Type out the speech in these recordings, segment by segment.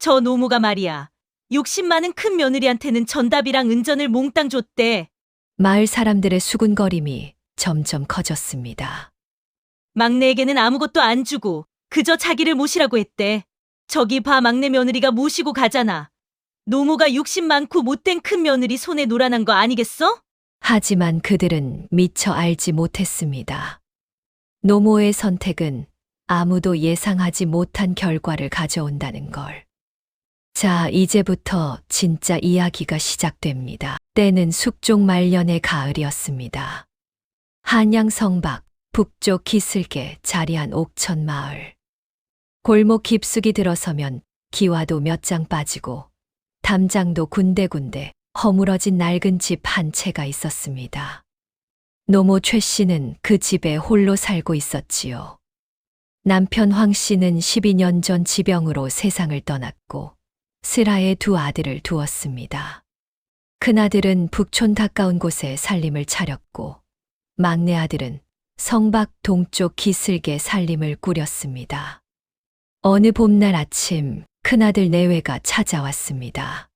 저 노모가 말이야. 욕심 많은 큰 며느리한테는 전답이랑 은전을 몽땅 줬대. 마을 사람들의 수군거림이 점점 커졌습니다. 막내에게는 아무것도 안 주고 그저 자기를 모시라고 했대. 저기 봐, 막내 며느리가 모시고 가잖아. 노모가 욕심 많고 못된 큰 며느리 손에 놀아난 거 아니겠어? 하지만 그들은 미처 알지 못했습니다. 노모의 선택은 아무도 예상하지 못한 결과를 가져온다는 걸. 자, 이제부터 진짜 이야기가 시작됩니다. 때는 숙종 말년의 가을이었습니다. 한양 성박 북쪽 기슭에 자리한 옥천 마을. 골목 깊숙이 들어서면 기와도 몇 장 빠지고 담장도 군데군데 허물어진 낡은 집 한 채가 있었습니다. 노모 최 씨는 그 집에 홀로 살고 있었지요. 남편 황 씨는 12년 전 지병으로 세상을 떠났고 슬하에 두 아들을 두었습니다. 큰아들은 북촌 가까운 곳에 살림을 차렸고 막내 아들은 성박 동쪽 기슭에 살림을 꾸렸습니다. 어느 봄날 아침 큰아들 내외가 찾아왔습니다.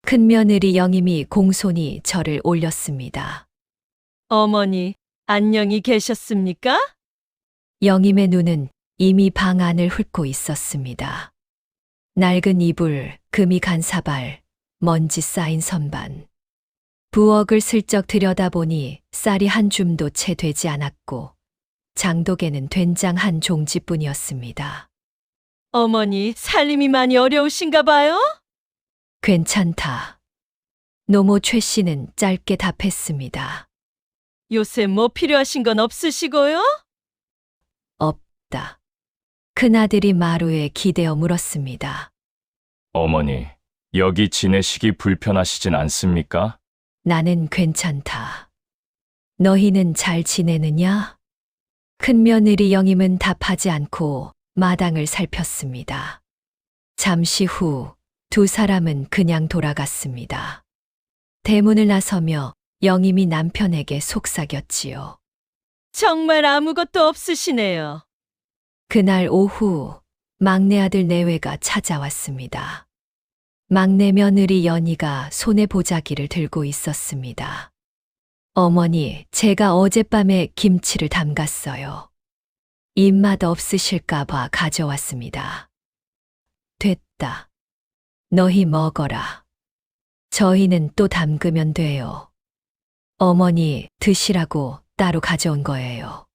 큰며느리 영임이 공손히 절을 올렸습니다. 어머니, 안녕히 계셨습니까? 영임의 눈은 이미 방 안을 훑고 있었습니다. 낡은 이불, 금이 간 사발, 먼지 쌓인 선반. 부엌을 슬쩍 들여다보니 쌀이 한 줌도 채 되지 않았고 장독에는 된장 한 종지뿐이었습니다. 어머니, 살림이 많이 어려우신가 봐요? 괜찮다. 노모 최 씨는 짧게 답했습니다. 요새 뭐 필요하신 건 없으시고요? 없다. 큰아들이 마루에 기대어 물었습니다. 어머니, 여기 지내시기 불편하시진 않습니까? 나는 괜찮다. 너희는 잘 지내느냐? 큰며느리 영임은 답하지 않고 마당을 살폈습니다. 잠시 후 두 사람은 그냥 돌아갔습니다. 대문을 나서며 영임이 남편에게 속삭였지요. 정말 아무것도 없으시네요. 그날 오후 막내 아들 내외가 찾아왔습니다. 막내 며느리 연희가 손에 보자기를 들고 있었습니다. 어머니, 제가 어젯밤에 김치를 담갔어요. 입맛 없으실까 봐 가져왔습니다. 됐다. 너희 먹어라. 저희는 또 담그면 돼요. 어머니, 드시라고 따로 가져온 거예요.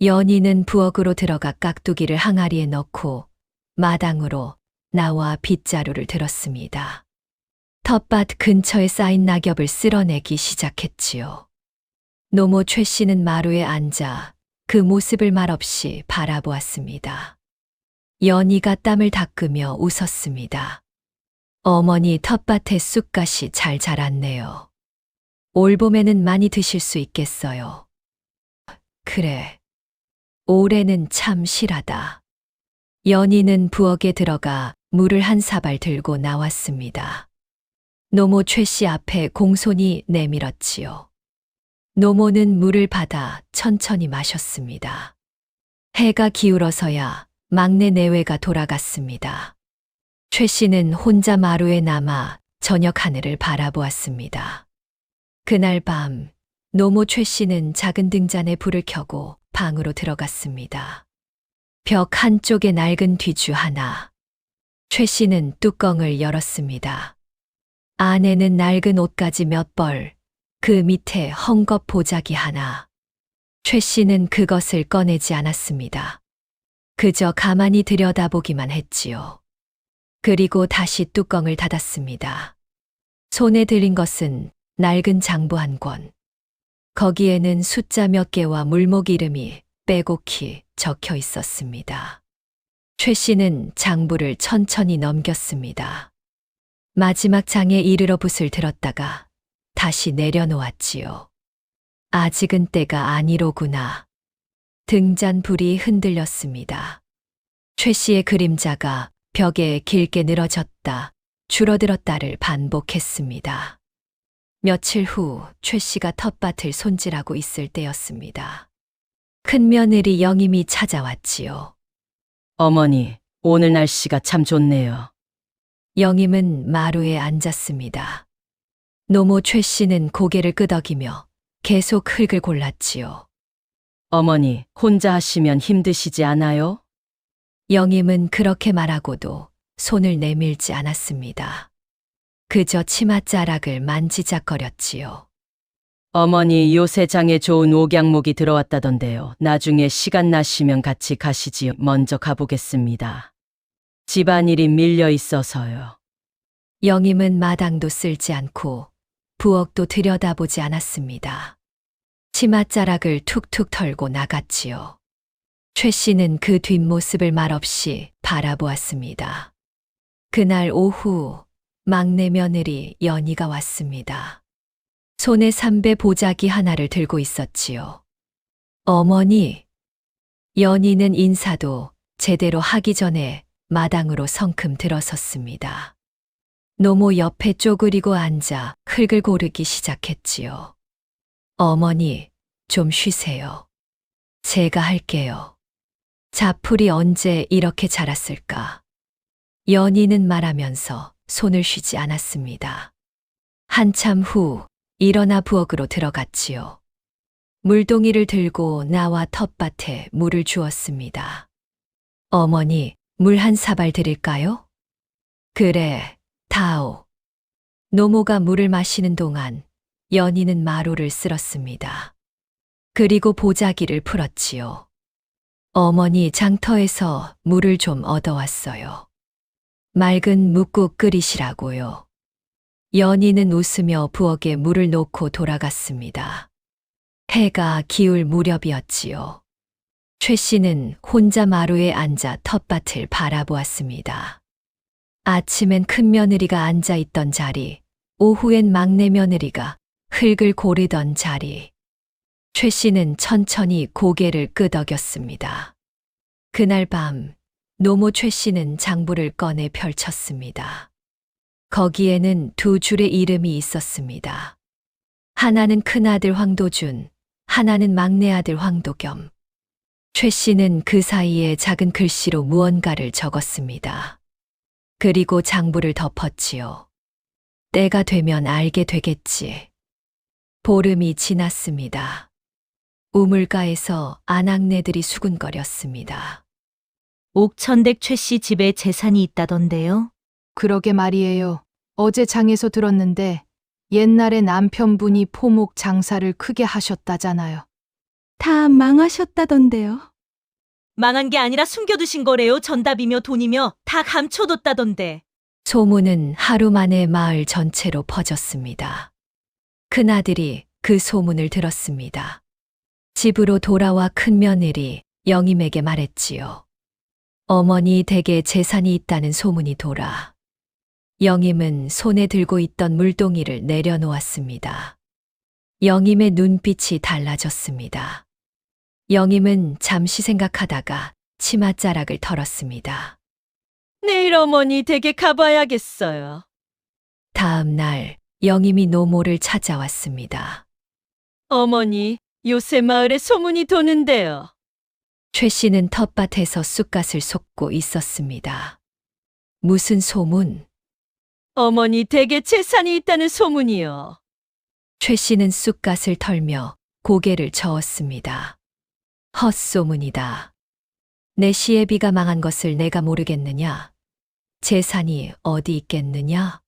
연희는 부엌으로 들어가 깍두기를 항아리에 넣고 마당으로 나와 빗자루를 들었습니다. 텃밭 근처에 쌓인 낙엽을 쓸어내기 시작했지요. 노모 최 씨는 마루에 앉아 그 모습을 말없이 바라보았습니다. 연희가 땀을 닦으며 웃었습니다. 어머니, 텃밭에 쑥갓이 잘 자랐네요. 올봄에는 많이 드실 수 있겠어요. 그래. 올해는 참 실하다. 연희는 부엌에 들어가 물을 한 사발 들고 나왔습니다. 노모 최 씨 앞에 공손히 내밀었지요. 노모는 물을 받아 천천히 마셨습니다. 해가 기울어서야 막내 내외가 돌아갔습니다. 최 씨는 혼자 마루에 남아 저녁 하늘을 바라보았습니다. 그날 밤 노모 최 씨는 작은 등잔에 불을 켜고 방으로 들어갔습니다. 벽 한쪽에 낡은 뒤주 하나. 최 씨는 뚜껑을 열었습니다. 안에는 낡은 옷가지 몇 벌, 그 밑에 헝겊 보자기 하나. 최 씨는 그것을 꺼내지 않았습니다. 그저 가만히 들여다보기만 했지요. 그리고 다시 뚜껑을 닫았습니다. 손에 들린 것은 낡은 장부 한 권. 거기에는 숫자 몇 개와 물목 이름이 빼곡히 적혀 있었습니다. 최 씨는 장부를 천천히 넘겼습니다. 마지막 장에 이르러 붓을 들었다가 다시 내려놓았지요. 아직은 때가 아니로구나. 등잔 불이 흔들렸습니다. 최 씨의 그림자가 벽에 길게 늘어졌다, 줄어들었다를 반복했습니다. 며칠 후 최 씨가 텃밭을 손질하고 있을 때였습니다. 큰며느리 영임이 찾아왔지요. 어머니, 오늘 날씨가 참 좋네요. 영임은 마루에 앉았습니다. 노모 최 씨는 고개를 끄덕이며 계속 흙을 골랐지요. 어머니, 혼자 하시면 힘드시지 않아요? 영임은 그렇게 말하고도 손을 내밀지 않았습니다. 그저 치맛자락을 만지작거렸지요. 어머니, 요새 장에 좋은 옥양목이 들어왔다던데요. 나중에 시간 나시면 같이 가시지요. 먼저 가보겠습니다. 집안일이 밀려 있어서요. 영임은 마당도 쓸지 않고 부엌도 들여다보지 않았습니다. 치맛자락을 툭툭 털고 나갔지요. 최 씨는 그 뒷모습을 말없이 바라보았습니다. 그날 오후 막내 며느리 연희가 왔습니다. 손에 삼배 보자기 하나를 들고 있었지요. 어머니, 연희는 인사도 제대로 하기 전에 마당으로 성큼 들어섰습니다. 노모 옆에 쪼그리고 앉아 흙을 고르기 시작했지요. 어머니, 좀 쉬세요. 제가 할게요. 자풀이 언제 이렇게 자랐을까? 연희는 말하면서 손을 쉬지 않았습니다. 한참 후 일어나 부엌으로 들어갔지요. 물동이를 들고 나와 텃밭에 물을 주었습니다. 어머니, 물 한 사발 드릴까요? 그래, 다오. 노모가 물을 마시는 동안 연희는 마루를 쓸었습니다. 그리고 보자기를 풀었지요. 어머니 장터에서 물을 좀 얻어왔어요. 맑은 묵국 끓이시라고요. 연희는 웃으며 부엌에 물을 놓고 돌아갔습니다. 해가 기울 무렵이었지요. 최 씨는 혼자 마루에 앉아 텃밭을 바라보았습니다. 아침엔 큰 며느리가 앉아 있던 자리, 오후엔 막내 며느리가 흙을 고르던 자리. 최 씨는 천천히 고개를 끄덕였습니다. 그날 밤, 노모 최 씨는 장부를 꺼내 펼쳤습니다. 거기에는 두 줄의 이름이 있었습니다. 하나는 큰아들 황도준, 하나는 막내아들 황도겸. 최 씨는 그 사이에 작은 글씨로 무언가를 적었습니다. 그리고 장부를 덮었지요. 때가 되면 알게 되겠지. 보름이 지났습니다. 우물가에서 아낙네들이 수군거렸습니다. 옥천댁 최 씨 집에 재산이 있다던데요. 그러게 말이에요. 어제 장에서 들었는데 옛날에 남편분이 포목 장사를 크게 하셨다잖아요. 다 망하셨다던데요. 망한 게 아니라 숨겨두신 거래요. 전답이며 돈이며 다 감춰뒀다던데. 소문은 하루 만에 마을 전체로 퍼졌습니다. 큰아들이 그 소문을 들었습니다. 집으로 돌아와 큰며느리 영임에게 말했지요. 어머니 댁에 재산이 있다는 소문이 돌아. 영임은 손에 들고 있던 물동이를 내려놓았습니다. 영임의 눈빛이 달라졌습니다. 영임은 잠시 생각하다가 치맛자락을 털었습니다. 내일 어머니 댁에 가봐야겠어요. 다음 날 영임이 노모를 찾아왔습니다. 어머니, 요새 마을에 소문이 도는데요. 최 씨는 텃밭에서 쑥갓을 솟고 있었습니다. 무슨 소문? 어머니 댁에 재산이 있다는 소문이요. 최 씨는 쑥갓을 털며 고개를 저었습니다. 헛소문이다. 내 시애비가 망한 것을 내가 모르겠느냐? 재산이 어디 있겠느냐?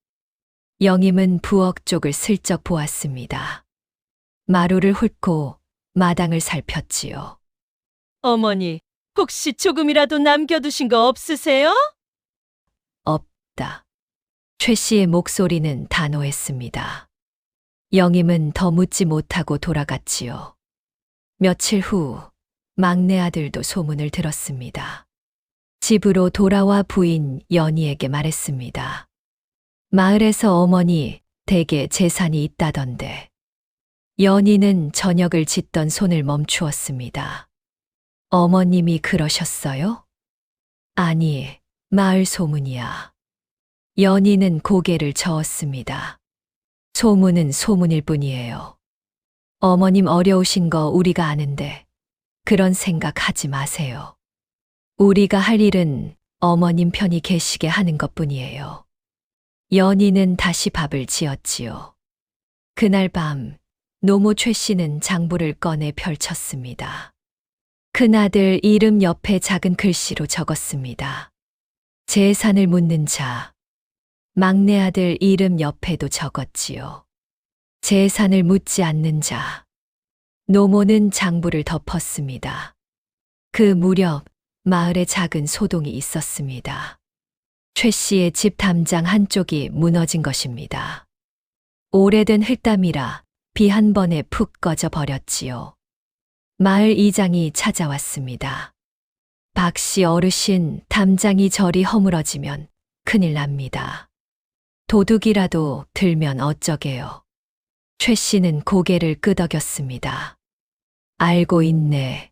영임은 부엌 쪽을 슬쩍 보았습니다. 마루를 훑고 마당을 살폈지요. 어머니, 혹시 조금이라도 남겨두신 거 없으세요? 없다. 최 씨의 목소리는 단호했습니다. 영임은 더 묻지 못하고 돌아갔지요. 며칠 후 막내 아들도 소문을 들었습니다. 집으로 돌아와 부인 연희에게 말했습니다. 마을에서 어머니 댁에 재산이 있다던데. 연희는 저녁을 짓던 손을 멈추었습니다. 어머님이 그러셨어요? 아니, 마을 소문이야. 연희는 고개를 저었습니다. 소문은 소문일 뿐이에요. 어머님 어려우신 거 우리가 아는데 그런 생각 하지 마세요. 우리가 할 일은 어머님 편히 계시게 하는 것뿐이에요. 연희는 다시 밥을 지었지요. 그날 밤 노모 최 씨는 장부를 꺼내 펼쳤습니다. 큰아들 이름 옆에 작은 글씨로 적었습니다. 재산을 묻는 자. 막내 아들 이름 옆에도 적었지요. 재산을 묻지 않는 자. 노모는 장부를 덮었습니다. 그 무렵 마을에 작은 소동이 있었습니다. 최 씨의 집 담장 한쪽이 무너진 것입니다. 오래된 흙담이라 비 한 번에 푹 꺼져 버렸지요. 마을 이장이 찾아왔습니다. 박 씨 어르신, 담장이 저리 허물어지면 큰일 납니다. 도둑이라도 들면 어쩌게요. 최 씨는 고개를 끄덕였습니다. 알고 있네.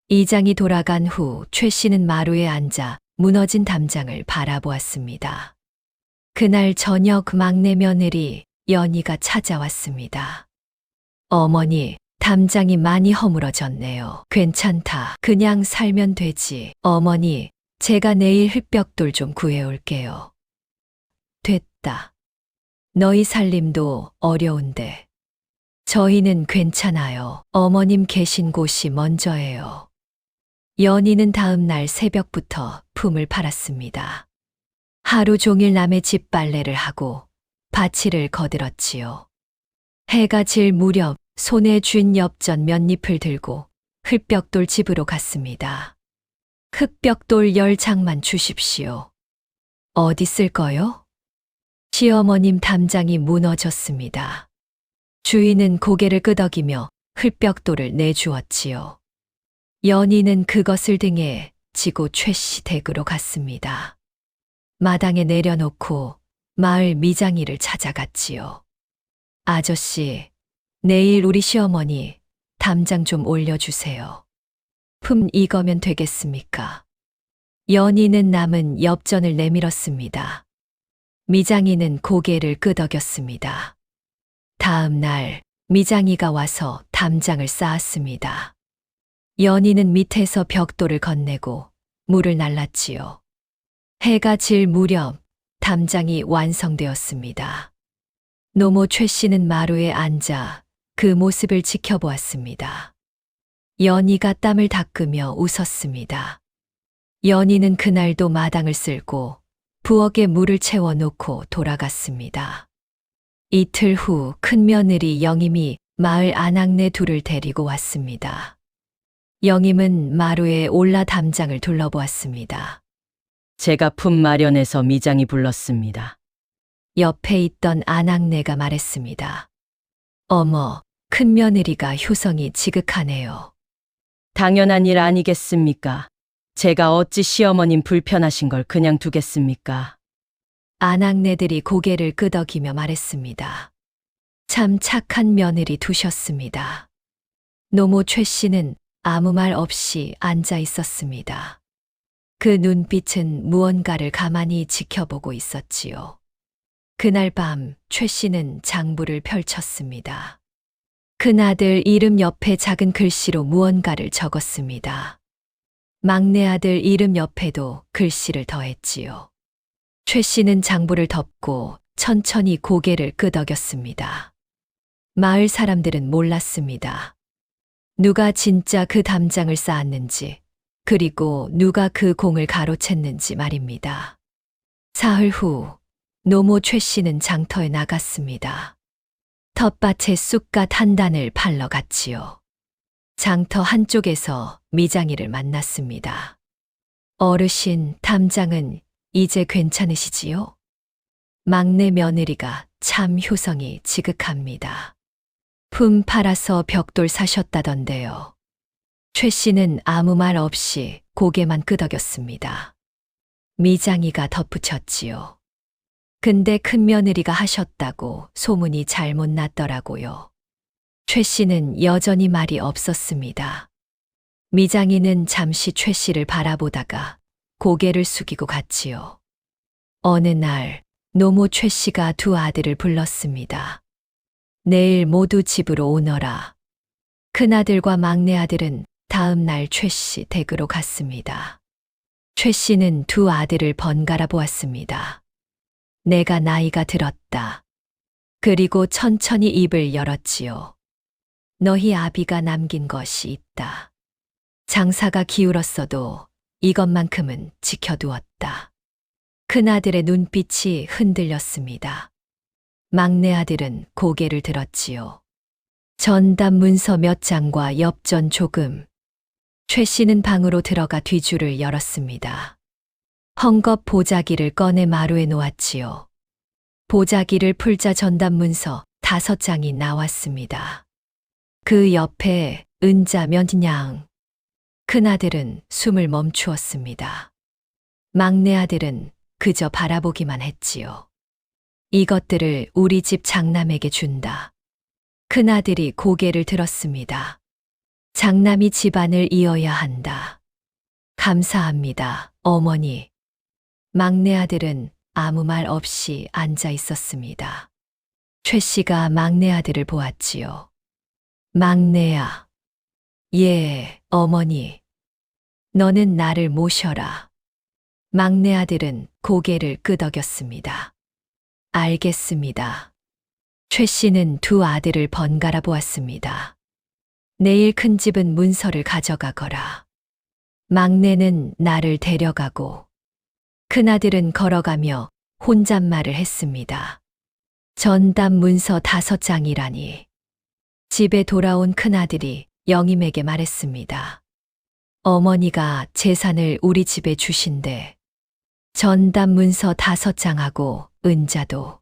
이장이 돌아간 후 최 씨는 마루에 앉아 무너진 담장을 바라보았습니다. 그날 저녁 막내 며느리 연희가 찾아왔습니다. 어머니, 담장이 많이 허물어졌네요. 괜찮다. 그냥 살면 되지. 어머니, 제가 내일 흙벽돌 좀 구해올게요. 됐다. 너희 살림도 어려운데. 저희는 괜찮아요. 어머님 계신 곳이 먼저예요. 연희는 다음 날 새벽부터 품을 팔았습니다. 하루 종일 남의 집 빨래를 하고 바치를 거들었지요. 해가 질 무렵 손에 쥔 엽전 몇 잎을 들고 흙벽돌 집으로 갔습니다. 흙벽돌 10장만 주십시오. 어디 쓸 거요? 시어머님 담장이 무너졌습니다. 주인은 고개를 끄덕이며 흙벽돌을 내주었지요. 연희는 그것을 등에 지고 최 씨 댁으로 갔습니다. 마당에 내려놓고 마을 미장이를 찾아갔지요. 아저씨, 내일 우리 시어머니 담장 좀 올려주세요. 품 이거면 되겠습니까? 연희는 남은 엽전을 내밀었습니다. 미장이는 고개를 끄덕였습니다. 다음 날 미장이가 와서 담장을 쌓았습니다. 연희는 밑에서 벽돌을 건네고 물을 날랐지요. 해가 질 무렵 담장이 완성되었습니다. 노모 최 씨는 마루에 앉아 그 모습을 지켜보았습니다. 연희가 땀을 닦으며 웃었습니다. 연희는 그날도 마당을 쓸고 부엌에 물을 채워놓고 돌아갔습니다. 이틀 후 큰며느리 영임이 마을 아낙네 둘을 데리고 왔습니다. 영임은 마루에 올라 담장을 둘러보았습니다. 제가 품 마련해서 미장이 불렀습니다. 옆에 있던 아낙네가 말했습니다. 어머, 큰며느리가 효성이 지극하네요. 당연한 일 아니겠습니까? 제가 어찌 시어머님 불편하신 걸 그냥 두겠습니까? 아낙네들이 고개를 끄덕이며 말했습니다. 참 착한 며느리 두셨습니다. 노모 최 씨는 아무 말 없이 앉아 있었습니다. 그 눈빛은 무언가를 가만히 지켜보고 있었지요. 그날 밤 최 씨는 장부를 펼쳤습니다. 큰아들 이름 옆에 작은 글씨로 무언가를 적었습니다. 막내 아들 이름 옆에도 글씨를 더했지요. 최 씨는 장부를 덮고 천천히 고개를 끄덕였습니다. 마을 사람들은 몰랐습니다. 누가 진짜 그 담장을 쌓았는지, 그리고 누가 그 공을 가로챘는지 말입니다. 사흘 후 노모 최 씨는 장터에 나갔습니다. 텃밭에 쑥갓 한 단을 팔러 갔지요. 장터 한쪽에서 미장이를 만났습니다. 어르신, 담장은 이제 괜찮으시지요? 막내 며느리가 참 효성이 지극합니다. 품 팔아서 벽돌 사셨다던데요. 최 씨는 아무 말 없이 고개만 끄덕였습니다. 미장이가 덧붙였지요. 근데 큰며느리가 하셨다고 소문이 잘못 났더라고요. 최 씨는 여전히 말이 없었습니다. 미장이는 잠시 최 씨를 바라보다가 고개를 숙이고 갔지요. 어느 날 노모 최 씨가 두 아들을 불렀습니다. 내일 모두 집으로 오너라. 큰아들과 막내 아들은 다음 날 최 씨 댁으로 갔습니다. 최 씨는 두 아들을 번갈아 보았습니다. 내가 나이가 들었다. 그리고 천천히 입을 열었지요. 너희 아비가 남긴 것이 있다. 장사가 기울었어도 이것만큼은 지켜두었다. 큰아들의 눈빛이 흔들렸습니다. 막내 아들은 고개를 들었지요. 전담 문서 몇 장과 엽전 조금. 최 씨는 방으로 들어가 뒤줄을 열었습니다. 헝겊 보자기를 꺼내 마루에 놓았지요. 보자기를 풀자 전담 문서 5장이 나왔습니다. 그 옆에 은자 몇 냥. 큰아들은 숨을 멈추었습니다. 막내 아들은 그저 바라보기만 했지요. 이것들을 우리 집 장남에게 준다. 큰아들이 고개를 들었습니다. 장남이 집안을 이어야 한다. 감사합니다, 어머니. 막내 아들은 아무 말 없이 앉아 있었습니다. 최 씨가 막내 아들을 보았지요. 막내야. 예, 어머니. 너는 나를 모셔라. 막내 아들은 고개를 끄덕였습니다. 알겠습니다. 최 씨는 두 아들을 번갈아 보았습니다. 내일 큰 집은 문서를 가져가거라. 막내는 나를 데려가고, 큰아들은 걸어가며 혼잣말을 했습니다. 전담 문서 5장이라니. 집에 돌아온 큰아들이 영임에게 말했습니다. 어머니가 재산을 우리 집에 주신대. 전담 문서 5장하고 은자도.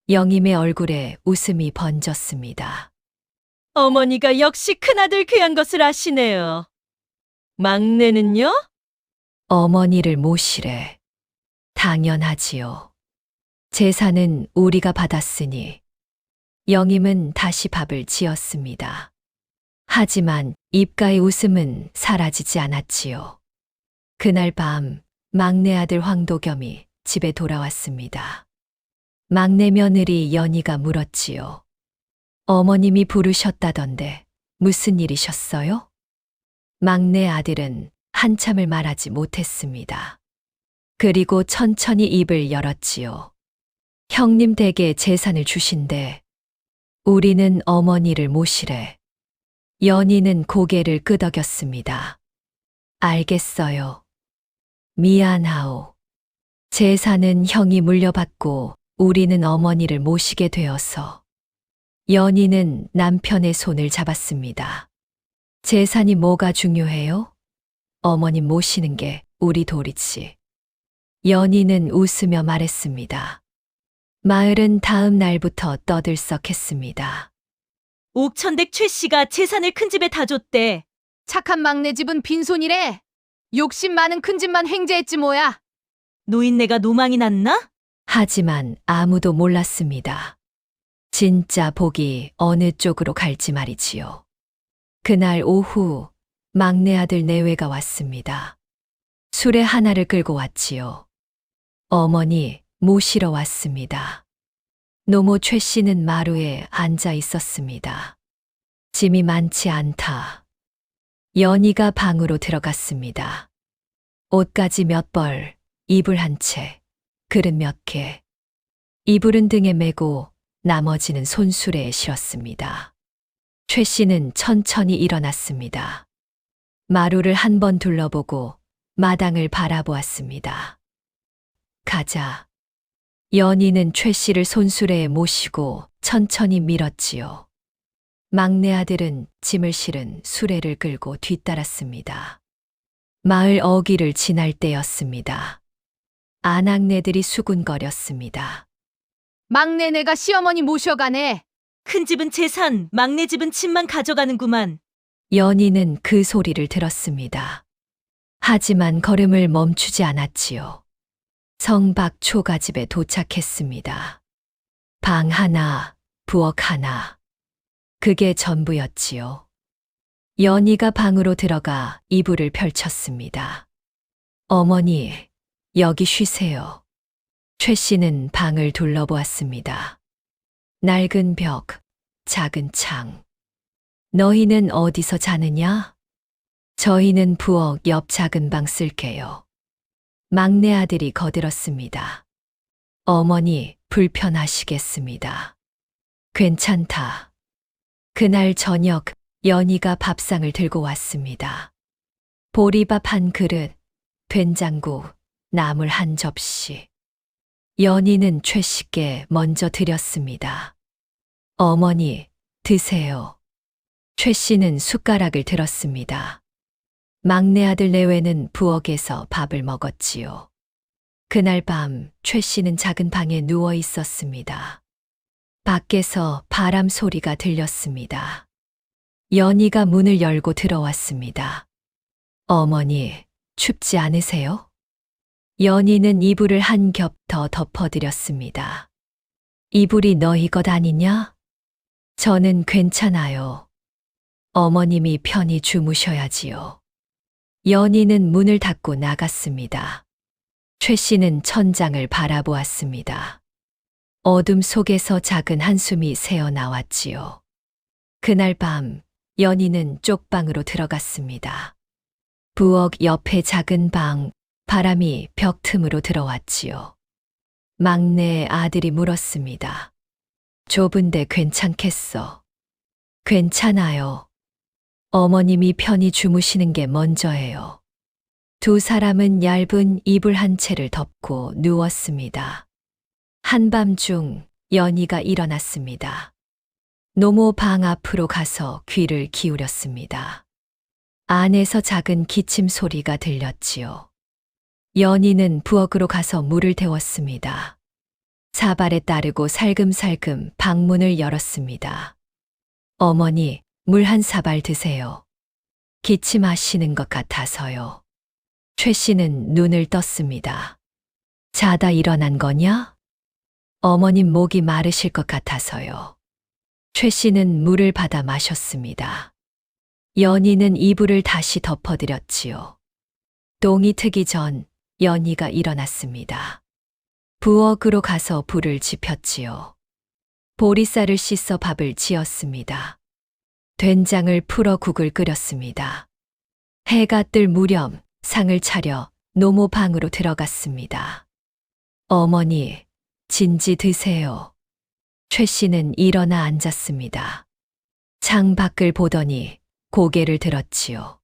영임의 얼굴에 웃음이 번졌습니다. 어머니가 역시 큰아들 귀한 것을 아시네요. 막내는요? 어머니를 모시래. 당연하지요. 재산은 우리가 받았으니. 영임은 다시 밥을 지었습니다. 하지만 입가의 웃음은 사라지지 않았지요. 그날 밤 막내 아들 황도겸이 집에 돌아왔습니다. 막내 며느리 연희가 물었지요. 어머님이 부르셨다던데 무슨 일이셨어요? 막내 아들은 한참을 말하지 못했습니다. 그리고 천천히 입을 열었지요. 형님 댁에 재산을 주신대. 우리는 어머니를 모시래. 연희는 고개를 끄덕였습니다. 알겠어요. 미안하오. 재산은 형이 물려받고 우리는 어머니를 모시게 되어서. 연희는 남편의 손을 잡았습니다. 재산이 뭐가 중요해요? 어머님 모시는 게 우리 도리지. 연희는 웃으며 말했습니다. 마을은 다음 날부터 떠들썩했습니다. 옥천댁 최 씨가 재산을 큰 집에 다 줬대. 착한 막내 집은 빈손이래. 욕심 많은 큰 집만 횡재했지 뭐야. 노인네가 노망이 났나? 하지만 아무도 몰랐습니다. 진짜 복이 어느 쪽으로 갈지 말이지요. 그날 오후 막내 아들 내외가 왔습니다. 수레 하나를 끌고 왔지요. 어머니 모시러 왔습니다. 노모 최 씨는 마루에 앉아 있었습니다. 짐이 많지 않다. 연희가 방으로 들어갔습니다. 옷가지 몇 벌, 이불 한 채, 그릇 몇 개. 이불은 등에 메고 나머지는 손수레에 실었습니다. 최 씨는 천천히 일어났습니다. 마루를 한 번 둘러보고 마당을 바라보았습니다. 가자. 연희는 최 씨를 손수레에 모시고 천천히 밀었지요. 막내 아들은 짐을 실은 수레를 끌고 뒤따랐습니다. 마을 어귀를 지날 때였습니다. 아낙네들이 수군거렸습니다. 막내네가 시어머니 모셔가네. 큰 집은 재산, 막내 집은 집만 가져가는구만. 연희는 그 소리를 들었습니다. 하지만 걸음을 멈추지 않았지요. 성박 초가집에 도착했습니다. 방 하나, 부엌 하나. 그게 전부였지요. 연희가 방으로 들어가 이불을 펼쳤습니다. 어머니, 여기 쉬세요. 최 씨는 방을 둘러보았습니다. 낡은 벽, 작은 창. 너희는 어디서 자느냐? 저희는 부엌 옆 작은 방 쓸게요. 막내 아들이 거들었습니다. 어머니 불편하시겠습니다. 괜찮다. 그날 저녁 연희가 밥상을 들고 왔습니다. 보리밥 한 그릇, 된장국, 나물 한 접시. 연희는 최 씨께 먼저 드렸습니다. 어머니, 드세요. 최 씨는 숟가락을 들었습니다. 막내 아들 내외는 부엌에서 밥을 먹었지요. 그날 밤 최 씨는 작은 방에 누워 있었습니다. 밖에서 바람 소리가 들렸습니다. 연희가 문을 열고 들어왔습니다. 어머니, 춥지 않으세요? 연희는 이불을 한 겹 더 덮어드렸습니다. 이불이 너희 것 아니냐? 저는 괜찮아요. 어머님이 편히 주무셔야지요. 연희는 문을 닫고 나갔습니다. 최 씨는 천장을 바라보았습니다. 어둠 속에서 작은 한숨이 새어 나왔지요. 그날 밤 연희는 쪽방으로 들어갔습니다. 부엌 옆에 작은 방, 바람이 벽 틈으로 들어왔지요. 막내 아들이 물었습니다. 좁은데 괜찮겠어? 괜찮아요. 어머님이 편히 주무시는 게 먼저예요. 두 사람은 얇은 이불 한 채를 덮고 누웠습니다. 한밤중 연희가 일어났습니다. 노모 방 앞으로 가서 귀를 기울였습니다. 안에서 작은 기침 소리가 들렸지요. 연희는 부엌으로 가서 물을 데웠습니다. 사발에 따르고 살금살금 방문을 열었습니다. 어머니, 물 한 사발 드세요. 기침하시는 것 같아서요. 최 씨는 눈을 떴습니다. 자다 일어난 거냐? 어머님 목이 마르실 것 같아서요. 최 씨는 물을 받아 마셨습니다. 연희는 이불을 다시 덮어드렸지요. 똥이 트기 전 연희가 일어났습니다. 부엌으로 가서 불을 지폈지요. 보리쌀을 씻어 밥을 지었습니다. 된장을 풀어 국을 끓였습니다. 해가 뜰 무렵 상을 차려 노모 방으로 들어갔습니다. 어머니, 진지 드세요. 최 씨는 일어나 앉았습니다. 창 밖을 보더니 고개를 들었지요.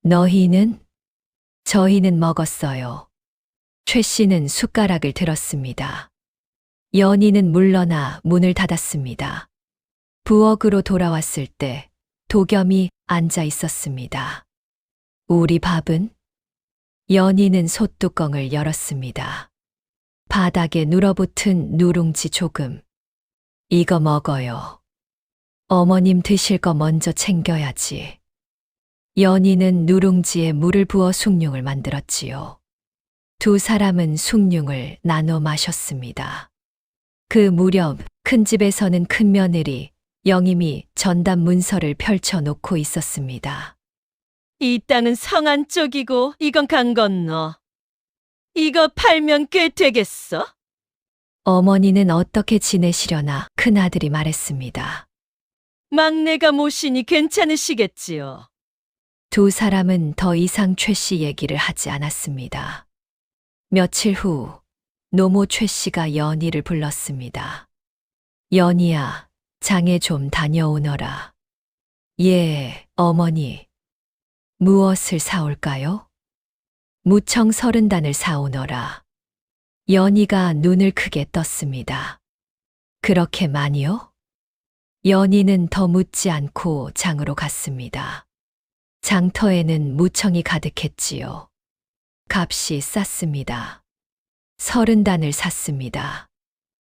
너희는? 저희는 먹었어요. 최 씨는 숟가락을 들었습니다. 연희는 물러나 문을 닫았습니다. 부엌으로 돌아왔을 때 도겸이 앉아 있었습니다. 우리 밥은? 연희는 솥뚜껑을 열었습니다. 바닥에 눌어붙은 누룽지 조금. 이거 먹어요. 어머님 드실 거 먼저 챙겨야지. 연희는 누룽지에 물을 부어 숭늉을 만들었지요. 두 사람은 숭늉을 나눠 마셨습니다. 그 무렵 큰 집에서는 큰 며느리 영임이 전담 문서를 펼쳐 놓고 있었습니다. 이 땅은 성안 쪽이고 이건 강 건너. 이거 팔면 꽤 되겠어? 어머니는 어떻게 지내시려나 큰아들이 말했습니다. 막내가 모시니 괜찮으시겠지요. 두 사람은 더 이상 최 씨 얘기를 하지 않았습니다. 며칠 후 노모 최 씨가 연희를 불렀습니다. 연희야, 장에 좀 다녀오너라. 예, 어머니. 무엇을 사올까요? 무청 30단을 사오너라. 연희가 눈을 크게 떴습니다. 그렇게 많이요? 연희는 더 묻지 않고 장으로 갔습니다. 장터에는 무청이 가득했지요. 값이 쌌습니다. 30단을 샀습니다.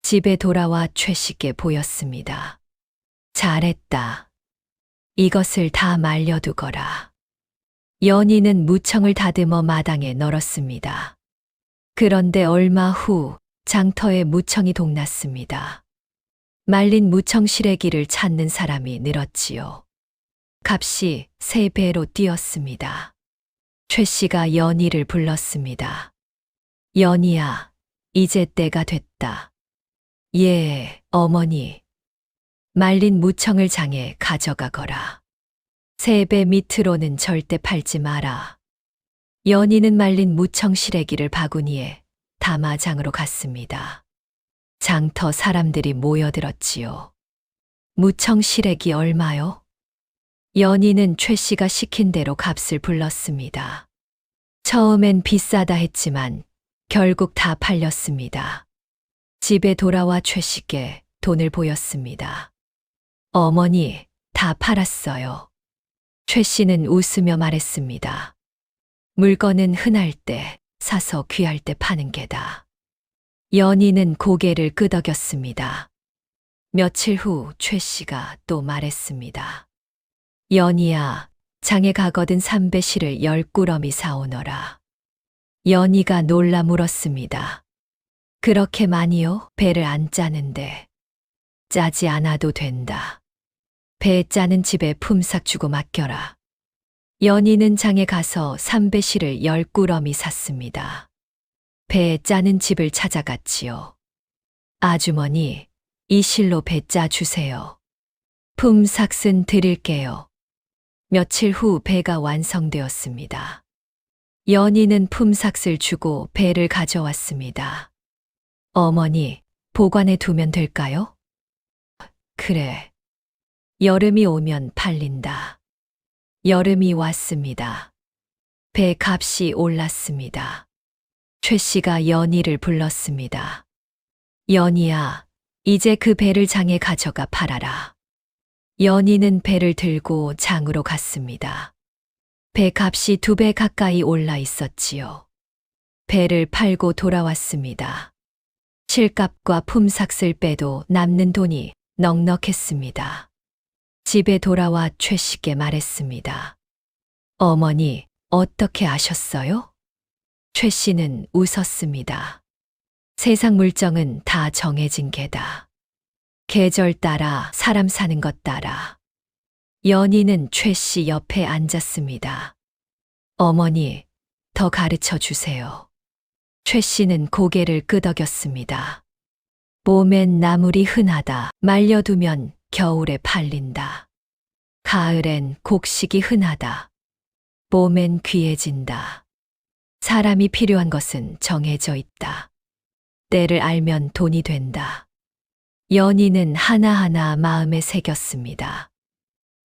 집에 돌아와 최 씨께 보였습니다. 잘했다. 이것을 다 말려두거라. 연희는 무청을 다듬어 마당에 널었습니다. 그런데 얼마 후 장터에 무청이 동났습니다. 말린 무청 시래기를 찾는 사람이 늘었지요. 값이 3배로 뛰었습니다. 최 씨가 연희를 불렀습니다. 연희야, 이제 때가 됐다. 예, 어머니. 말린 무청을 장에 가져가거라. 3배 밑으로는 절대 팔지 마라. 연희는 말린 무청 시래기를 바구니에 담화장으로 갔습니다. 장터 사람들이 모여들었지요. 무청 시래기 얼마요? 연희는 최 씨가 시킨 대로 값을 불렀습니다. 처음엔 비싸다 했지만 결국 다 팔렸습니다. 집에 돌아와 최 씨께 돈을 보였습니다. 어머니, 다 팔았어요. 최 씨는 웃으며 말했습니다. 물건은 흔할 때 사서 귀할 때 파는 게다. 연희는 고개를 끄덕였습니다. 며칠 후 최 씨가 또 말했습니다. 연희야, 장에 가거든 삼배실을 10꾸러미 사오너라. 연희가 놀라 물었습니다. 그렇게 많이요? 배를 안 짜는데. 짜지 않아도 된다. 배 짜는 집에 품삯 주고 맡겨라. 연희는 장에 가서 삼배실을 10꾸러미 샀습니다. 배 짜는 집을 찾아갔지요. 아주머니, 이 실로 배 짜 주세요. 품삯은 드릴게요. 며칠 후 배가 완성되었습니다. 연희는 품삯을 주고 배를 가져왔습니다. 어머니, 보관해 두면 될까요? 그래. 여름이 오면 팔린다. 여름이 왔습니다. 배 값이 올랐습니다. 최 씨가 연희를 불렀습니다. 연희야, 이제 그 배를 장에 가져가 팔아라. 연희는 배를 들고 장으로 갔습니다. 배 값이 2배 가까이 올라 있었지요. 배를 팔고 돌아왔습니다. 실값과 품삯을 빼도 남는 돈이 넉넉했습니다. 집에 돌아와 최 씨께 말했습니다. 어머니, 어떻게 아셨어요? 최 씨는 웃었습니다. 세상 물정은 다 정해진 게다. 계절 따라 사람 사는 것 따라. 연희는 최 씨 옆에 앉았습니다. 어머니, 더 가르쳐 주세요. 최 씨는 고개를 끄덕였습니다. 봄엔 나물이 흔하다. 말려두면 겨울에 팔린다. 가을엔 곡식이 흔하다. 봄엔 귀해진다. 사람이 필요한 것은 정해져 있다. 때를 알면 돈이 된다. 연희는 하나하나 마음에 새겼습니다.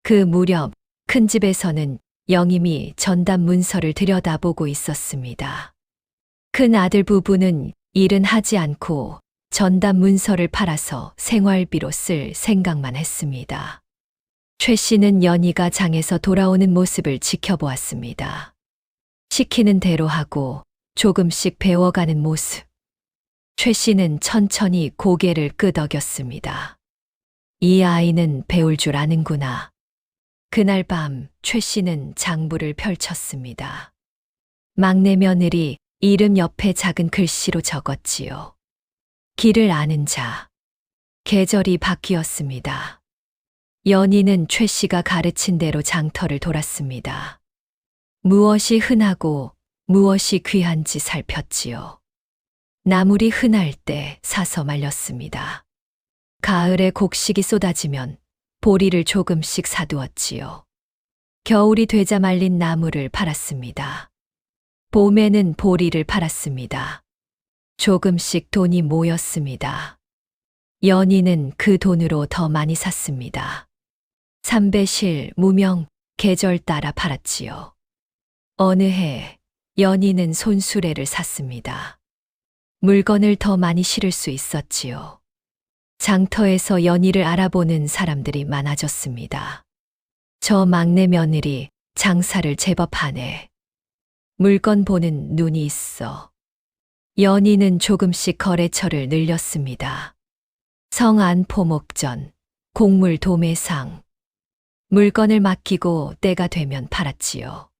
그 무렵 큰 집에서는 영임이 전담 문서를 들여다보고 있었습니다. 큰 아들 부부는 일은 하지 않고 전담 문서를 팔아서 생활비로 쓸 생각만 했습니다. 최 씨는 연희가 장에서 돌아오는 모습을 지켜보았습니다. 시키는 대로 하고 조금씩 배워가는 모습. 최 씨는 천천히 고개를 끄덕였습니다. 이 아이는 배울 줄 아는구나. 그날 밤 최 씨는 장부를 펼쳤습니다. 막내 며느리 이름 옆에 작은 글씨로 적었지요. 길을 아는 자. 계절이 바뀌었습니다. 연희는 최 씨가 가르친 대로 장터를 돌았습니다. 무엇이 흔하고 무엇이 귀한지 살폈지요. 나물이 흔할 때 사서 말렸습니다. 가을에 곡식이 쏟아지면 보리를 조금씩 사두었지요. 겨울이 되자 말린 나물을 팔았습니다. 봄에는 보리를 팔았습니다. 조금씩 돈이 모였습니다. 연희는 그 돈으로 더 많이 샀습니다. 삼배실, 무명, 계절 따라 팔았지요. 어느 해 연희는 손수레를 샀습니다. 물건을 더 많이 실을 수 있었지요. 장터에서 연희를 알아보는 사람들이 많아졌습니다. 저 막내 며느리 장사를 제법 하네. 물건 보는 눈이 있어. 연희는 조금씩 거래처를 늘렸습니다. 성안 포목전, 곡물 도매상. 물건을 맡기고 때가 되면 팔았지요.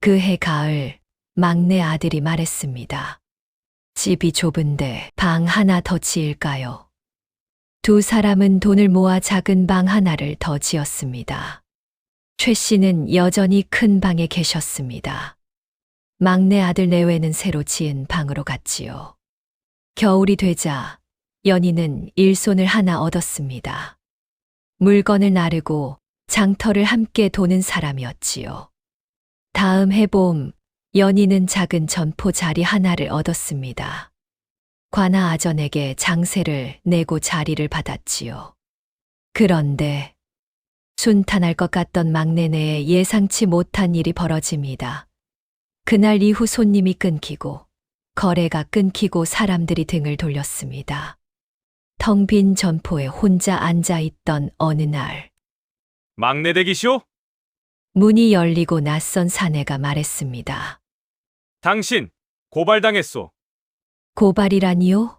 그해 가을 막내 아들이 말했습니다. 집이 좁은데 방 하나 더 지을까요? 두 사람은 돈을 모아 작은 방 하나를 더 지었습니다. 최 씨는 여전히 큰 방에 계셨습니다. 막내 아들 내외는 새로 지은 방으로 갔지요. 겨울이 되자 연희는 일손을 하나 얻었습니다. 물건을 나르고 장터를 함께 도는 사람이었지요. 다음 해봄 연희는 작은 점포 자리 하나를 얻었습니다. 관아 아전에게 장세를 내고 자리를 받았지요. 그런데 순탄할 것 같던 막내네에 예상치 못한 일이 벌어집니다. 그날 이후 손님이 끊기고 거래가 끊기고 사람들이 등을 돌렸습니다. 텅 빈 점포에 혼자 앉아 있던 어느 날 막내 댁이시오? 문이 열리고 낯선 사내가 말했습니다. 당신 고발당했소. 고발이라니요?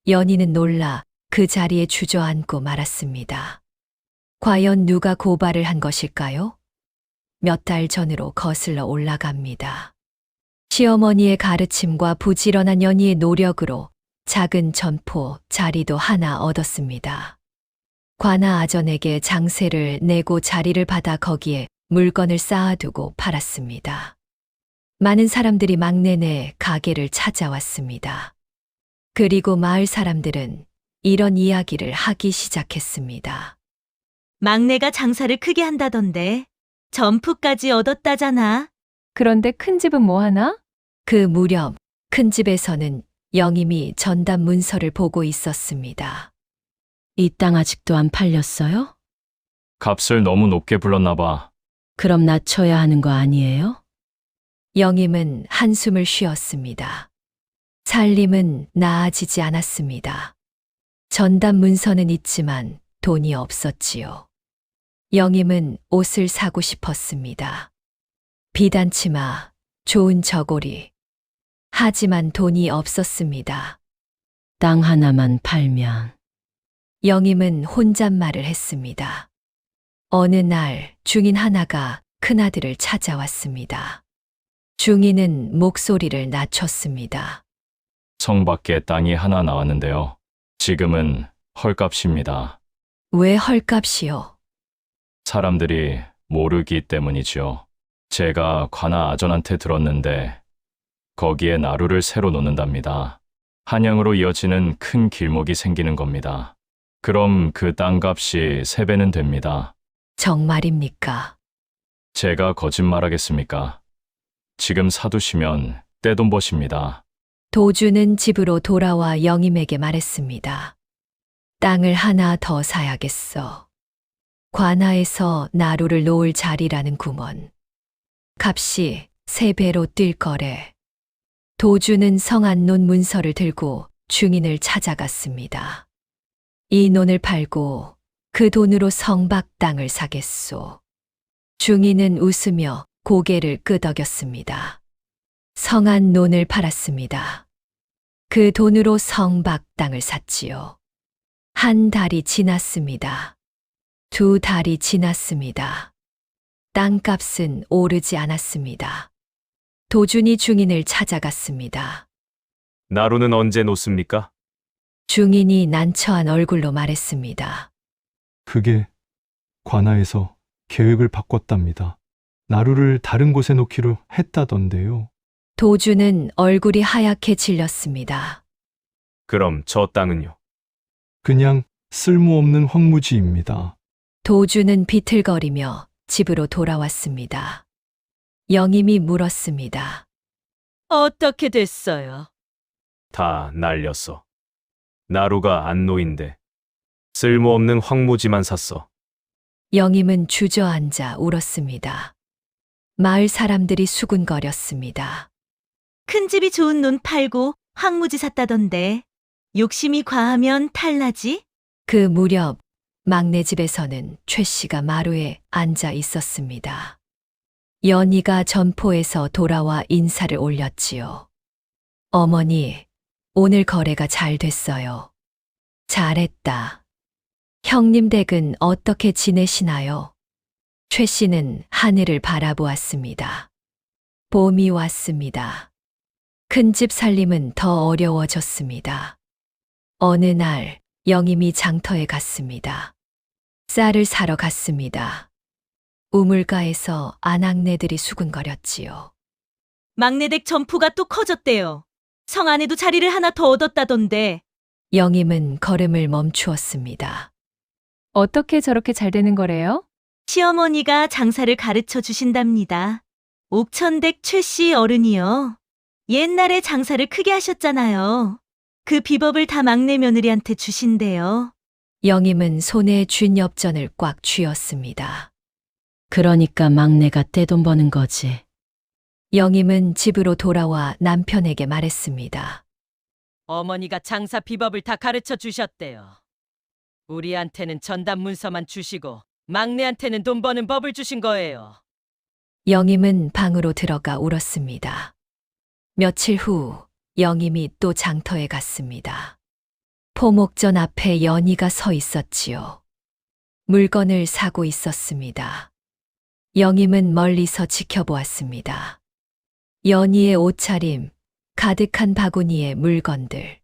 연희는 놀라 그 자리에 주저앉고 말았습니다. 과연 누가 고발을 한 것일까요? 몇 달 전으로 거슬러 올라갑니다. 시어머니의 가르침과 부지런한 연희의 노력으로 작은 점포 자리도 하나 얻었습니다. 관아 아전에게 장세를 내고 자리를 받아 거기에 물건을 쌓아두고 팔았습니다. 많은 사람들이 막내네 가게를 찾아왔습니다. 그리고 마을 사람들은 이런 이야기를 하기 시작했습니다. 막내가 장사를 크게 한다던데 점프까지 얻었다잖아. 그런데 큰 집은 뭐 하나? 그 무렵 큰 집에서는 영임이 전담 문서를 보고 있었습니다. 이 땅 아직도 안 팔렸어요? 값을 너무 높게 불렀나 봐. 그럼 낮춰야 하는 거 아니에요? 영임은 한숨을 쉬었습니다. 살림은 나아지지 않았습니다. 전담 문서는 있지만 돈이 없었지요. 영임은 옷을 사고 싶었습니다. 비단치마, 좋은 저고리. 하지만 돈이 없었습니다. 땅 하나만 팔면. 영임은 혼잣말을 했습니다. 어느 날 중인 하나가 큰아들을 찾아왔습니다. 중인은 목소리를 낮췄습니다. 성 밖에 땅이 하나 나왔는데요. 지금은 헐값입니다. 왜 헐값이요? 사람들이 모르기 때문이지요. 제가 관아 아전한테 들었는데 거기에 나루를 새로 놓는답니다. 한양으로 이어지는 큰 길목이 생기는 겁니다. 그럼 그 땅값이 3배는 됩니다. 정말입니까? 제가 거짓말하겠습니까? 지금 사두시면 떼돈 버십니다. 도주는 집으로 돌아와 영임에게 말했습니다. 땅을 하나 더 사야겠어. 관아에서 나루를 놓을 자리라는 구먼. 값이 3배로 뛸 거래. 도주는 성안 논 문서를 들고 중인을 찾아갔습니다. 이 논을 팔고 그 돈으로 성밖 땅을 사겠소. 중인은 웃으며 고개를 끄덕였습니다. 성안 논을 팔았습니다. 그 돈으로 성밖 땅을 샀지요. 한 달이 지났습니다. 2달이 지났습니다. 땅값은 오르지 않았습니다. 도준이 중인을 찾아갔습니다. 나루는 언제 놓습니까? 중인이 난처한 얼굴로 말했습니다. 그게 관아에서 계획을 바꿨답니다. 나루를 다른 곳에 놓기로 했다던데요. 도준은 얼굴이 하얗게 질렸습니다. 그럼 저 땅은요? 그냥 쓸모없는 황무지입니다. 도준은 비틀거리며 집으로 돌아왔습니다. 영임이 물었습니다. 어떻게 됐어요? 다 날렸어. 나루가 안 놓인데 쓸모없는 황무지만 샀어. 영임은 주저앉아 울었습니다. 마을 사람들이 수군거렸습니다. 큰 집이 좋은 논 팔고 황무지 샀다던데 욕심이 과하면 탈나지? 그 무렵 막내 집에서는 최 씨가 마루에 앉아 있었습니다. 연희가 점포에서 돌아와 인사를 올렸지요. 어머니, 오늘 거래가 잘 됐어요. 잘했다. 형님 댁은 어떻게 지내시나요? 최 씨는 하늘을 바라보았습니다. 봄이 왔습니다. 큰 집 살림은 더 어려워졌습니다. 어느 날 영임이 장터에 갔습니다. 쌀을 사러 갔습니다. 우물가에서 아낙네들이 수군거렸지요. 막내댁 점포가 또 커졌대요. 성 안에도 자리를 하나 더 얻었다던데. 영임은 걸음을 멈추었습니다. 어떻게 저렇게 잘 되는 거래요? 시어머니가 장사를 가르쳐 주신답니다. 옥천댁 최씨 어른이요. 옛날에 장사를 크게 하셨잖아요. 그 비법을 다 막내 며느리한테 주신대요. 영임은 손에 쥔 엽전을 꽉 쥐었습니다. 그러니까 막내가 떼돈 버는 거지. 영임은 집으로 돌아와 남편에게 말했습니다. 어머니가 장사 비법을 다 가르쳐 주셨대요. 우리한테는 전담 문서만 주시고 막내한테는 돈 버는 법을 주신 거예요. 영임은 방으로 들어가 울었습니다. 며칠 후 영임이 또 장터에 갔습니다. 포목전 앞에 연희가 서 있었지요. 물건을 사고 있었습니다. 영임은 멀리서 지켜보았습니다. 연희의 옷차림, 가득한 바구니에 물건들.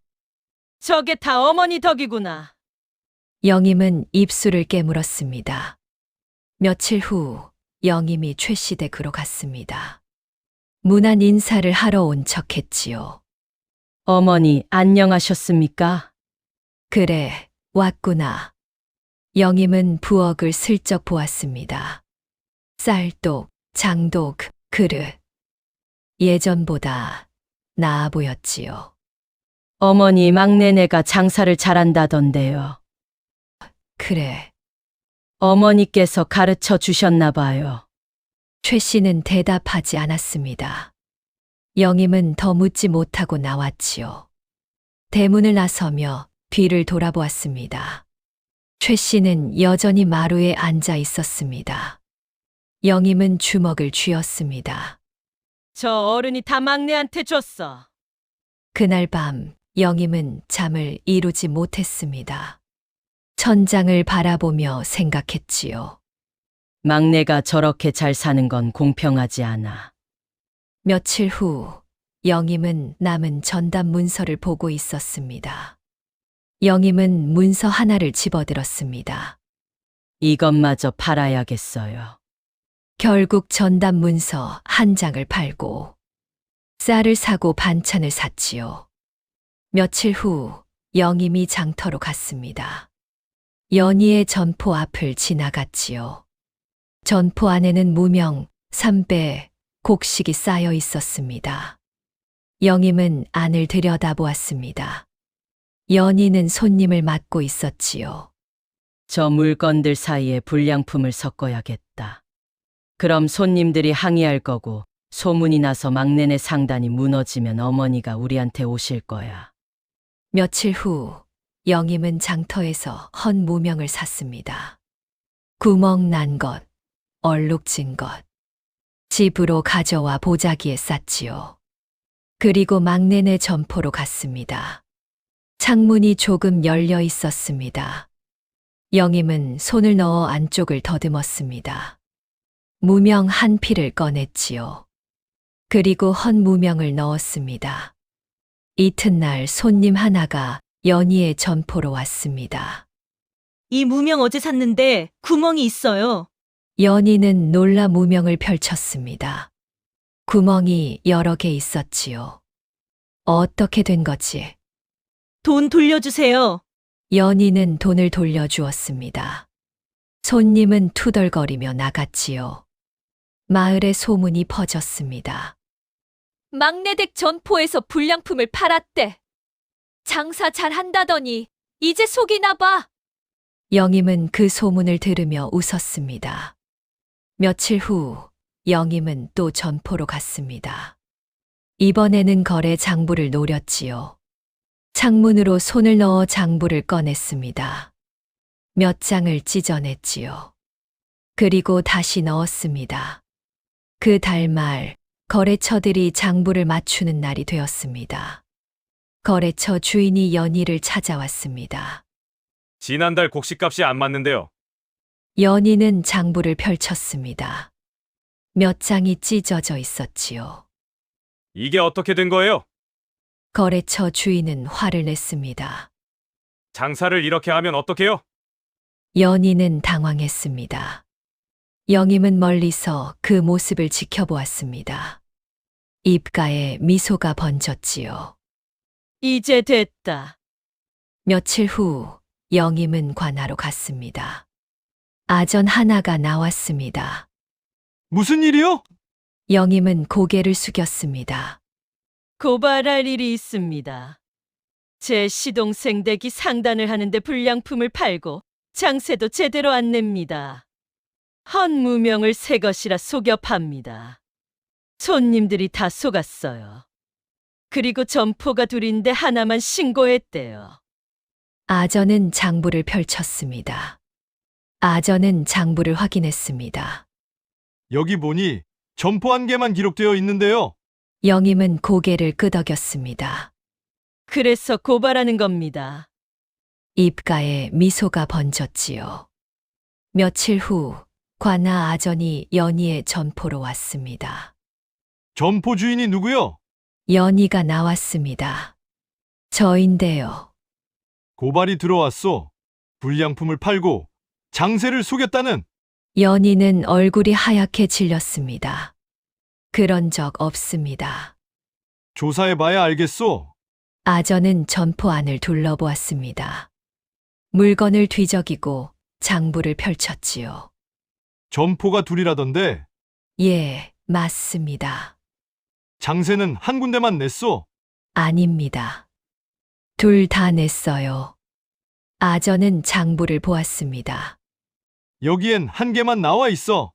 저게 다 어머니 덕이구나. 영임은 입술을 깨물었습니다. 며칠 후 영임이 최씨 댁으로 갔습니다. 무난 인사를 하러 온 척했지요. 어머니 안녕하셨습니까? 그래, 왔구나. 영임은 부엌을 슬쩍 보았습니다. 쌀독, 장독, 그릇. 예전보다 나아 보였지요. 어머니 막내네가 장사를 잘한다던데요. 그래, 어머니께서 가르쳐 주셨나 봐요. 최 씨는 대답하지 않았습니다. 영임은 더 묻지 못하고 나왔지요. 대문을 나서며 뒤를 돌아보았습니다. 최 씨는 여전히 마루에 앉아 있었습니다. 영임은 주먹을 쥐었습니다. 저 어른이 다 막내한테 줬어. 그날 밤 영임은 잠을 이루지 못했습니다. 천장을 바라보며 생각했지요. 막내가 저렇게 잘 사는 건 공평하지 않아. 며칠 후 영임은 남은 전담 문서를 보고 있었습니다. 영임은 문서 하나를 집어들었습니다. 이것마저 팔아야겠어요. 결국 전담 문서 한 장을 팔고 쌀을 사고 반찬을 샀지요. 며칠 후 영임이 장터로 갔습니다. 연희의 전포 앞을 지나갔지요. 전포 안에는 무명, 삼배, 곡식이 쌓여 있었습니다. 영임은 안을 들여다보았습니다. 연희는 손님을 맡고 있었지요. 저 물건들 사이에 불량품을 섞어야겠다. 그럼 손님들이 항의할 거고 소문이 나서 막내네 상단이 무너지면 어머니가 우리한테 오실 거야. 며칠 후 영임은 장터에서 헌 무명을 샀습니다. 구멍 난 것, 얼룩진 것. 집으로 가져와 보자기에 쌌지요. 그리고 막내네 점포로 갔습니다. 창문이 조금 열려 있었습니다. 영임은 손을 넣어 안쪽을 더듬었습니다. 무명 한 피를 꺼냈지요. 그리고 헌 무명을 넣었습니다. 이튿날 손님 하나가 연희의 점포로 왔습니다. 이 무명 어제 샀는데 구멍이 있어요. 연희는 놀라 무명을 펼쳤습니다. 구멍이 여러 개 있었지요. 어떻게 된 거지? 돈 돌려주세요. 연희는 돈을 돌려주었습니다. 손님은 투덜거리며 나갔지요. 마을에 소문이 퍼졌습니다. 막내댁 전포에서 불량품을 팔았대. 장사 잘 한다더니 이제 속이나 봐. 영임은 그 소문을 들으며 웃었습니다. 며칠 후 영임은 또 전포로 갔습니다. 이번에는 거래 장부를 노렸지요. 창문으로 손을 넣어 장부를 꺼냈습니다. 몇 장을 찢어냈지요. 그리고 다시 넣었습니다. 그 달말 거래처들이 장부를 맞추는 날이 되었습니다. 거래처 주인이 연희를 찾아왔습니다. 지난달 곡식값이 안 맞는데요. 연희는 장부를 펼쳤습니다. 몇 장이 찢어져 있었지요. 이게 어떻게 된 거예요? 거래처 주인은 화를 냈습니다. 장사를 이렇게 하면 어떡해요? 연희는 당황했습니다. 영임은 멀리서 그 모습을 지켜보았습니다. 입가에 미소가 번졌지요. 이제 됐다. 며칠 후 영임은 관하로 갔습니다. 아전 하나가 나왔습니다. 무슨 일이요? 영임은 고개를 숙였습니다. 고발할 일이 있습니다. 제 시동생 댁이 상단을 하는데 불량품을 팔고 장세도 제대로 안 냅니다. 헌무명을 새 것이라 속여 팝니다. 손님들이 다 속았어요. 그리고 점포가 둘인데 하나만 신고했대요. 아전은 장부를 펼쳤습니다. 아전은 장부를 확인했습니다. 여기 보니 점포 한 개만 기록되어 있는데요. 영임은 고개를 끄덕였습니다. 그래서 고발하는 겁니다. 입가에 미소가 번졌지요. 며칠 후 관아 아전이 연희의 점포로 왔습니다. 점포 주인이 누구요? 연희가 나왔습니다. 저인데요. 고발이 들어왔소. 불량품을 팔고 장세를 속였다는. 연희는 얼굴이 하얗게 질렸습니다. 그런 적 없습니다. 조사해봐야 알겠소. 아전은 점포 안을 둘러보았습니다. 물건을 뒤적이고 장부를 펼쳤지요. 점포가 둘이라던데 예, 맞습니다. 장세는 한 군데만 냈소. 아닙니다. 둘 다 냈어요. 아전은 장부를 보았습니다. 여기엔 한 개만 나와 있어.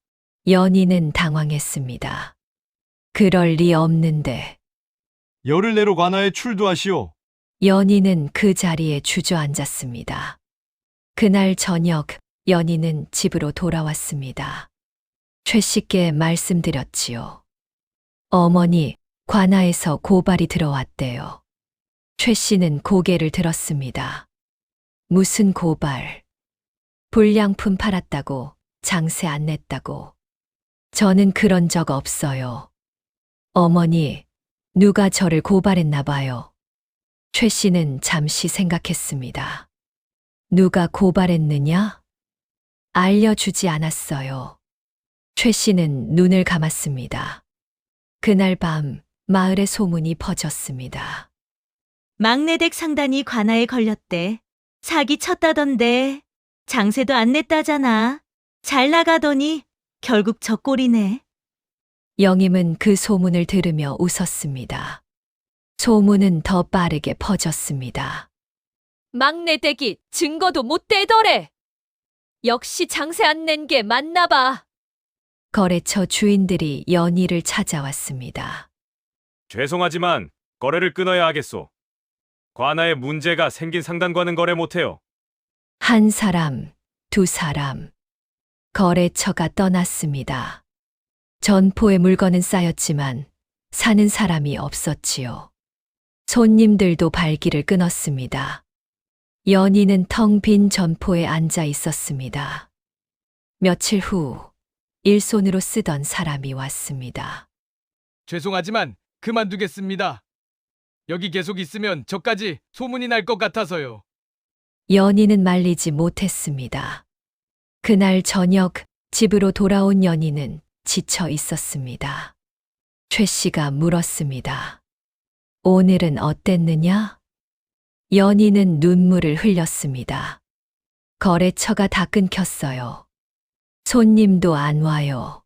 연희는 당황했습니다. 그럴 리 없는데. 열흘 내로 관아에 출두하시오. 연희는 그 자리에 주저앉았습니다. 그날 저녁 연희는 집으로 돌아왔습니다. 최 씨께 말씀드렸지요. 어머니, 관아에서 고발이 들어왔대요. 최 씨는 고개를 들었습니다. 무슨 고발? 불량품 팔았다고, 장세 안 냈다고. 저는 그런 적 없어요. 어머니, 누가 저를 고발했나 봐요. 최 씨는 잠시 생각했습니다. 누가 고발했느냐? 알려주지 않았어요. 최 씨는 눈을 감았습니다. 그날 밤 마을에 소문이 퍼졌습니다. 막내댁 상단이 관아에 걸렸대. 사기 쳤다던데. 장세도 안 냈다잖아. 잘 나가더니 결국 저 꼴이네. 영임은 그 소문을 들으며 웃었습니다. 소문은 더 빠르게 퍼졌습니다. 막내 댁이 증거도 못 대더래. 역시 장세 안 낸 게 맞나 봐. 거래처 주인들이 연희를 찾아왔습니다. 죄송하지만 거래를 끊어야 하겠소. 관아에 문제가 생긴 상단과는 거래 못해요. 한 사람, 두 사람. 거래처가 떠났습니다. 전포에 물건은 쌓였지만 사는 사람이 없었지요. 손님들도 발길을 끊었습니다. 연희는 텅 빈 전포에 앉아 있었습니다. 며칠 후 일손으로 쓰던 사람이 왔습니다. 죄송하지만 그만두겠습니다. 여기 계속 있으면 저까지 소문이 날 것 같아서요. 연희는 말리지 못했습니다. 그날 저녁 집으로 돌아온 연희는 지쳐 있었습니다. 최 씨가 물었습니다. 오늘은 어땠느냐? 연희는 눈물을 흘렸습니다. 거래처가 다 끊겼어요. 손님도 안 와요.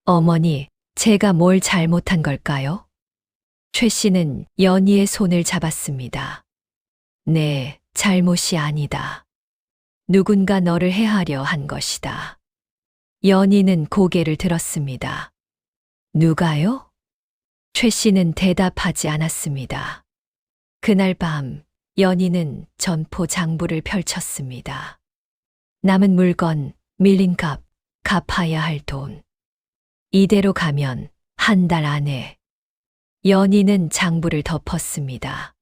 어머니, 제가 뭘 잘못한 걸까요? 최 씨는 연희의 손을 잡았습니다. 네, 잘못이 아니다. 누군가 너를 해하려 한 것이다. 연희는 고개를 들었습니다. 누가요? 최 씨는 대답하지 않았습니다. 그날 밤 연희는 전포 장부를 펼쳤습니다. 남은 물건, 밀린 값, 갚아야 할 돈. 이대로 가면 한 달 안에. 연희는 장부를 덮었습니다.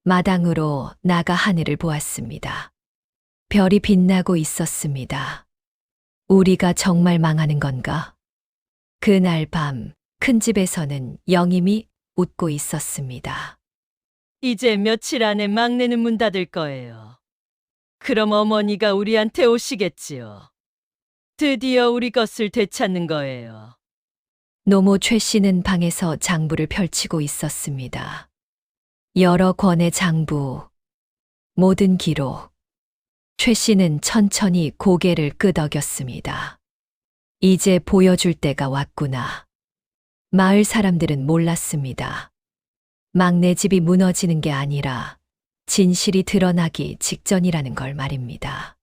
마당으로 나가 하늘을 보았습니다. 별이 빛나고 있었습니다. 우리가 정말 망하는 건가? 그날 밤 큰 집에서는 영임이 웃고 있었습니다. 이제 며칠 안에 막내는 문 닫을 거예요. 그럼 어머니가 우리한테 오시겠지요. 드디어 우리 것을 되찾는 거예요. 노모 최 씨는 방에서 장부를 펼치고 있었습니다. 여러 권의 장부, 모든 기록. 최 씨는 천천히 고개를 끄덕였습니다. 이제 보여줄 때가 왔구나. 마을 사람들은 몰랐습니다. 막내 집이 무너지는 게 아니라 진실이 드러나기 직전이라는 걸 말입니다.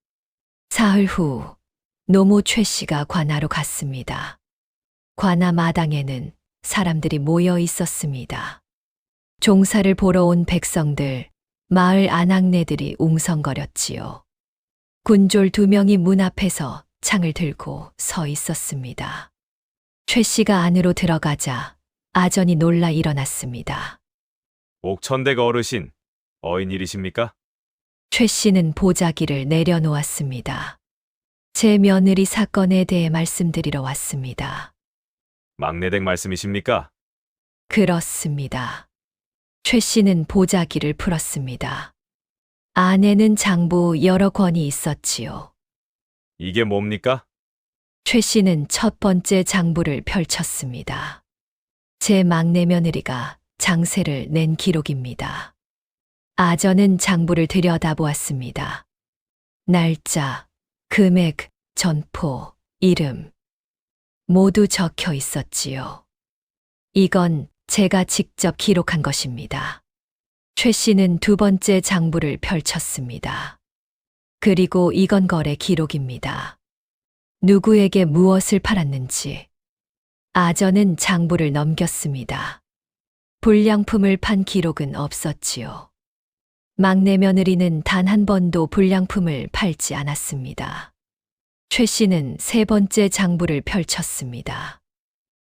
사흘 후 노모 최 씨가 관아로 갔습니다. 관아 마당에는 사람들이 모여 있었습니다. 종사를 보러 온 백성들, 마을 아낙네들이 웅성거렸지요. 군졸 2명이 문 앞에서 창을 들고 서 있었습니다. 최 씨가 안으로 들어가자 아전이 놀라 일어났습니다. 옥천댁 어르신, 어인일이십니까? 최 씨는 보자기를 내려놓았습니다. 제 며느리 사건에 대해 말씀드리러 왔습니다. 막내댁 말씀이십니까? 그렇습니다. 최 씨는 보자기를 풀었습니다. 안에는 장부 여러 권이 있었지요. 이게 뭡니까? 최 씨는 첫 번째 장부를 펼쳤습니다. 제 막내 며느리가 장세를 낸 기록입니다. 아전은 장부를 들여다보았습니다. 날짜, 금액, 전포, 이름 모두 적혀 있었지요. 이건 제가 직접 기록한 것입니다. 최 씨는 2번째 장부를 펼쳤습니다. 그리고 이건 거래 기록입니다. 누구에게 무엇을 팔았는지. 아전은 장부를 넘겼습니다. 불량품을 판 기록은 없었지요. 막내 며느리는 단 한 번도 불량품을 팔지 않았습니다. 최 씨는 3번째 장부를 펼쳤습니다.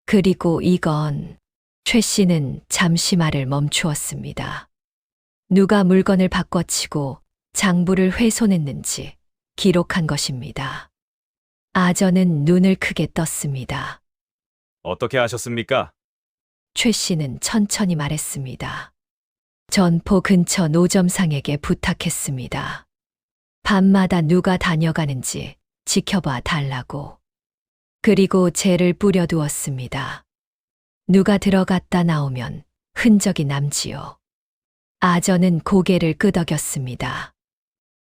그리고 이건 최 씨는 잠시 말을 멈추었습니다. 누가 물건을 바꿔치고 장부를 훼손했는지 기록한 것입니다. 아전은 눈을 크게 떴습니다. 어떻게 하셨습니까? 최 씨는 천천히 말했습니다. 전포 근처 노점상에게 부탁했습니다. 밤마다 누가 다녀가는지 지켜봐 달라고. 그리고 재를 뿌려두었습니다. 누가 들어갔다 나오면 흔적이 남지요. 아전은 고개를 끄덕였습니다.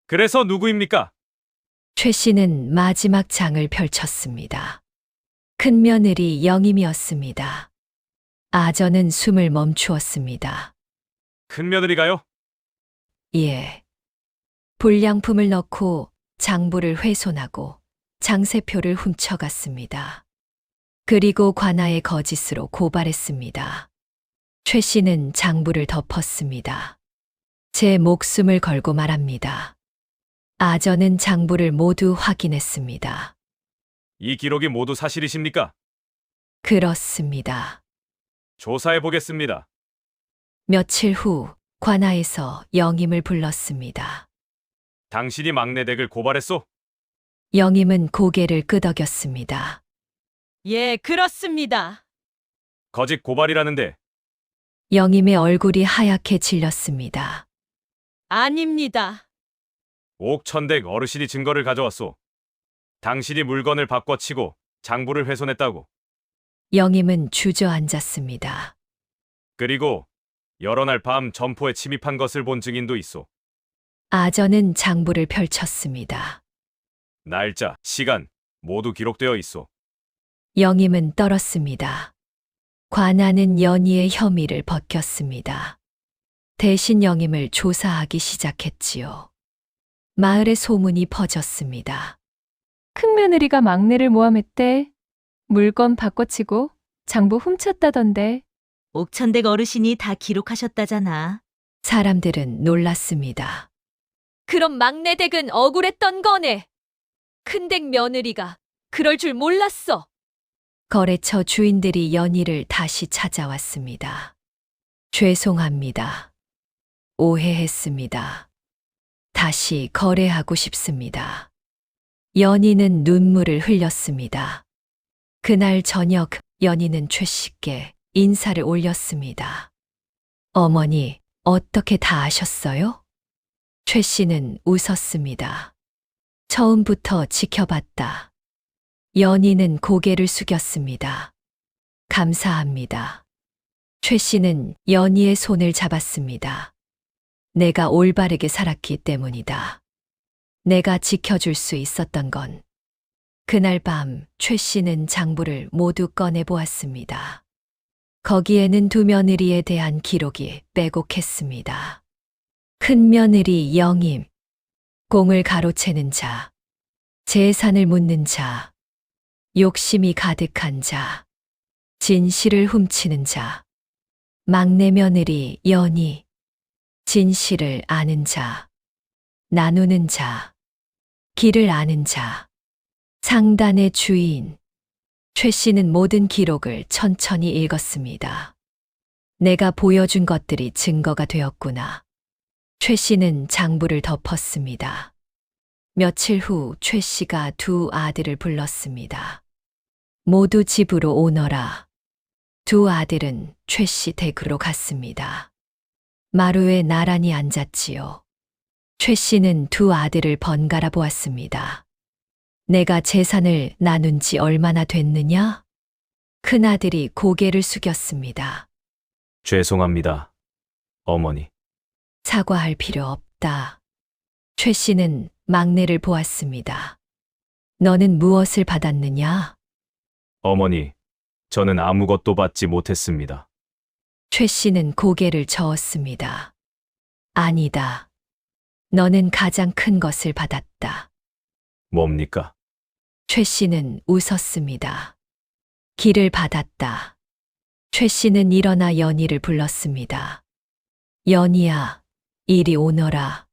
그래서 누구입니까? 최 씨는 마지막 장을 펼쳤습니다. 큰 며느리 영임이었습니다. 아전은 숨을 멈추었습니다. 큰 며느리가요? 예. 불량품을 넣고 장부를 훼손하고 장세표를 훔쳐갔습니다. 그리고 관아의 거짓으로 고발했습니다. 최 씨는 장부를 덮었습니다. 제 목숨을 걸고 말합니다. 아전은 장부를 모두 확인했습니다. 이 기록이 모두 사실이십니까? 그렇습니다. 조사해 보겠습니다. 며칠 후 관아에서 영임을 불렀습니다. 당신이 막내댁을 고발했소? 영임은 고개를 끄덕였습니다. 예, 그렇습니다. 거짓 고발이라는데 영임의 얼굴이 하얗게 질렸습니다. 아닙니다. 옥천댁 어르신이 증거를 가져왔소. 당신이 물건을 바꿔치고 장부를 훼손했다고. 영임은 주저앉았습니다. 그리고 여러 날 밤 점포에 침입한 것을 본 증인도 있소. 아전은 장부를 펼쳤습니다. 날짜, 시간 모두 기록되어 있소. 영임은 떨었습니다. 관아는 연희의 혐의를 벗겼습니다. 대신 영임을 조사하기 시작했지요. 마을에 소문이 퍼졌습니다. 큰 며느리가 막내를 모함했대. 물건 바꿔치고 장부 훔쳤다던데. 옥천댁 어르신이 다 기록하셨다잖아. 사람들은 놀랐습니다. 그럼 막내 댁은 억울했던 거네. 큰댁 며느리가 그럴 줄 몰랐어. 거래처 주인들이 연희를 다시 찾아왔습니다. 죄송합니다. 오해했습니다. 다시 거래하고 싶습니다. 연희는 눈물을 흘렸습니다. 그날 저녁 연희는 최 씨께 인사를 올렸습니다. 어머니, 어떻게 다 아셨어요? 최 씨는 웃었습니다. 처음부터 지켜봤다. 연희는 고개를 숙였습니다. 감사합니다. 최 씨는 연희의 손을 잡았습니다. 내가 올바르게 살았기 때문이다. 내가 지켜줄 수 있었던 건. 그날 밤 최 씨는 장부를 모두 꺼내 보았습니다. 거기에는 2 며느리에 대한 기록이 빼곡했습니다. 큰 며느리 영임, 공을 가로채는 자, 재산을 묻는 자, 욕심이 가득한 자, 진실을 훔치는 자, 막내 며느리 연희, 진실을 아는 자, 나누는 자, 길을 아는 자, 상단의 주인. 최 씨는 모든 기록을 천천히 읽었습니다. 내가 보여준 것들이 증거가 되었구나. 최 씨는 장부를 덮었습니다. 며칠 후 최 씨가 두 아들을 불렀습니다. 모두 집으로 오너라. 두 아들은 최 씨 댁으로 갔습니다. 마루에 나란히 앉았지요. 최 씨는 두 아들을 번갈아 보았습니다. 내가 재산을 나눈 지 얼마나 됐느냐? 큰아들이 고개를 숙였습니다. 죄송합니다. 어머니. 사과할 필요 없다. 최 씨는 막내를 보았습니다. 너는 무엇을 받았느냐? 어머니, 저는 아무것도 받지 못했습니다. 최 씨는 고개를 저었습니다. 아니다. 너는 가장 큰 것을 받았다. 뭡니까? 최 씨는 웃었습니다. 길을 받았다. 최 씨는 일어나 연희를 불렀습니다. 연희야, 이리 오너라.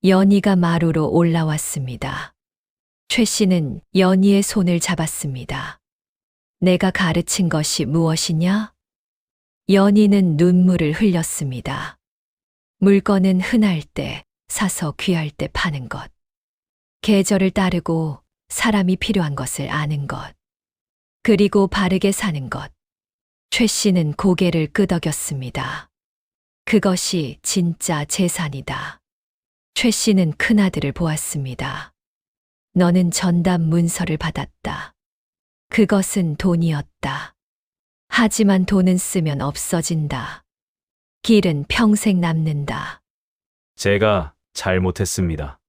연희가 마루로 올라왔습니다. 최 씨는 연희의 손을 잡았습니다. 내가 가르친 것이 무엇이냐? 연희는 눈물을 흘렸습니다. 물건은 흔할 때, 사서 귀할 때 파는 것. 계절을 따르고 사람이 필요한 것을 아는 것. 그리고 바르게 사는 것. 최 씨는 고개를 끄덕였습니다. 그것이 진짜 재산이다. 최 씨는 큰아들을 보았습니다. 너는 전담 문서를 받았다. 그것은 돈이었다. 하지만 돈은 쓰면 없어진다. 길은 평생 남는다. 제가 잘못했습니다.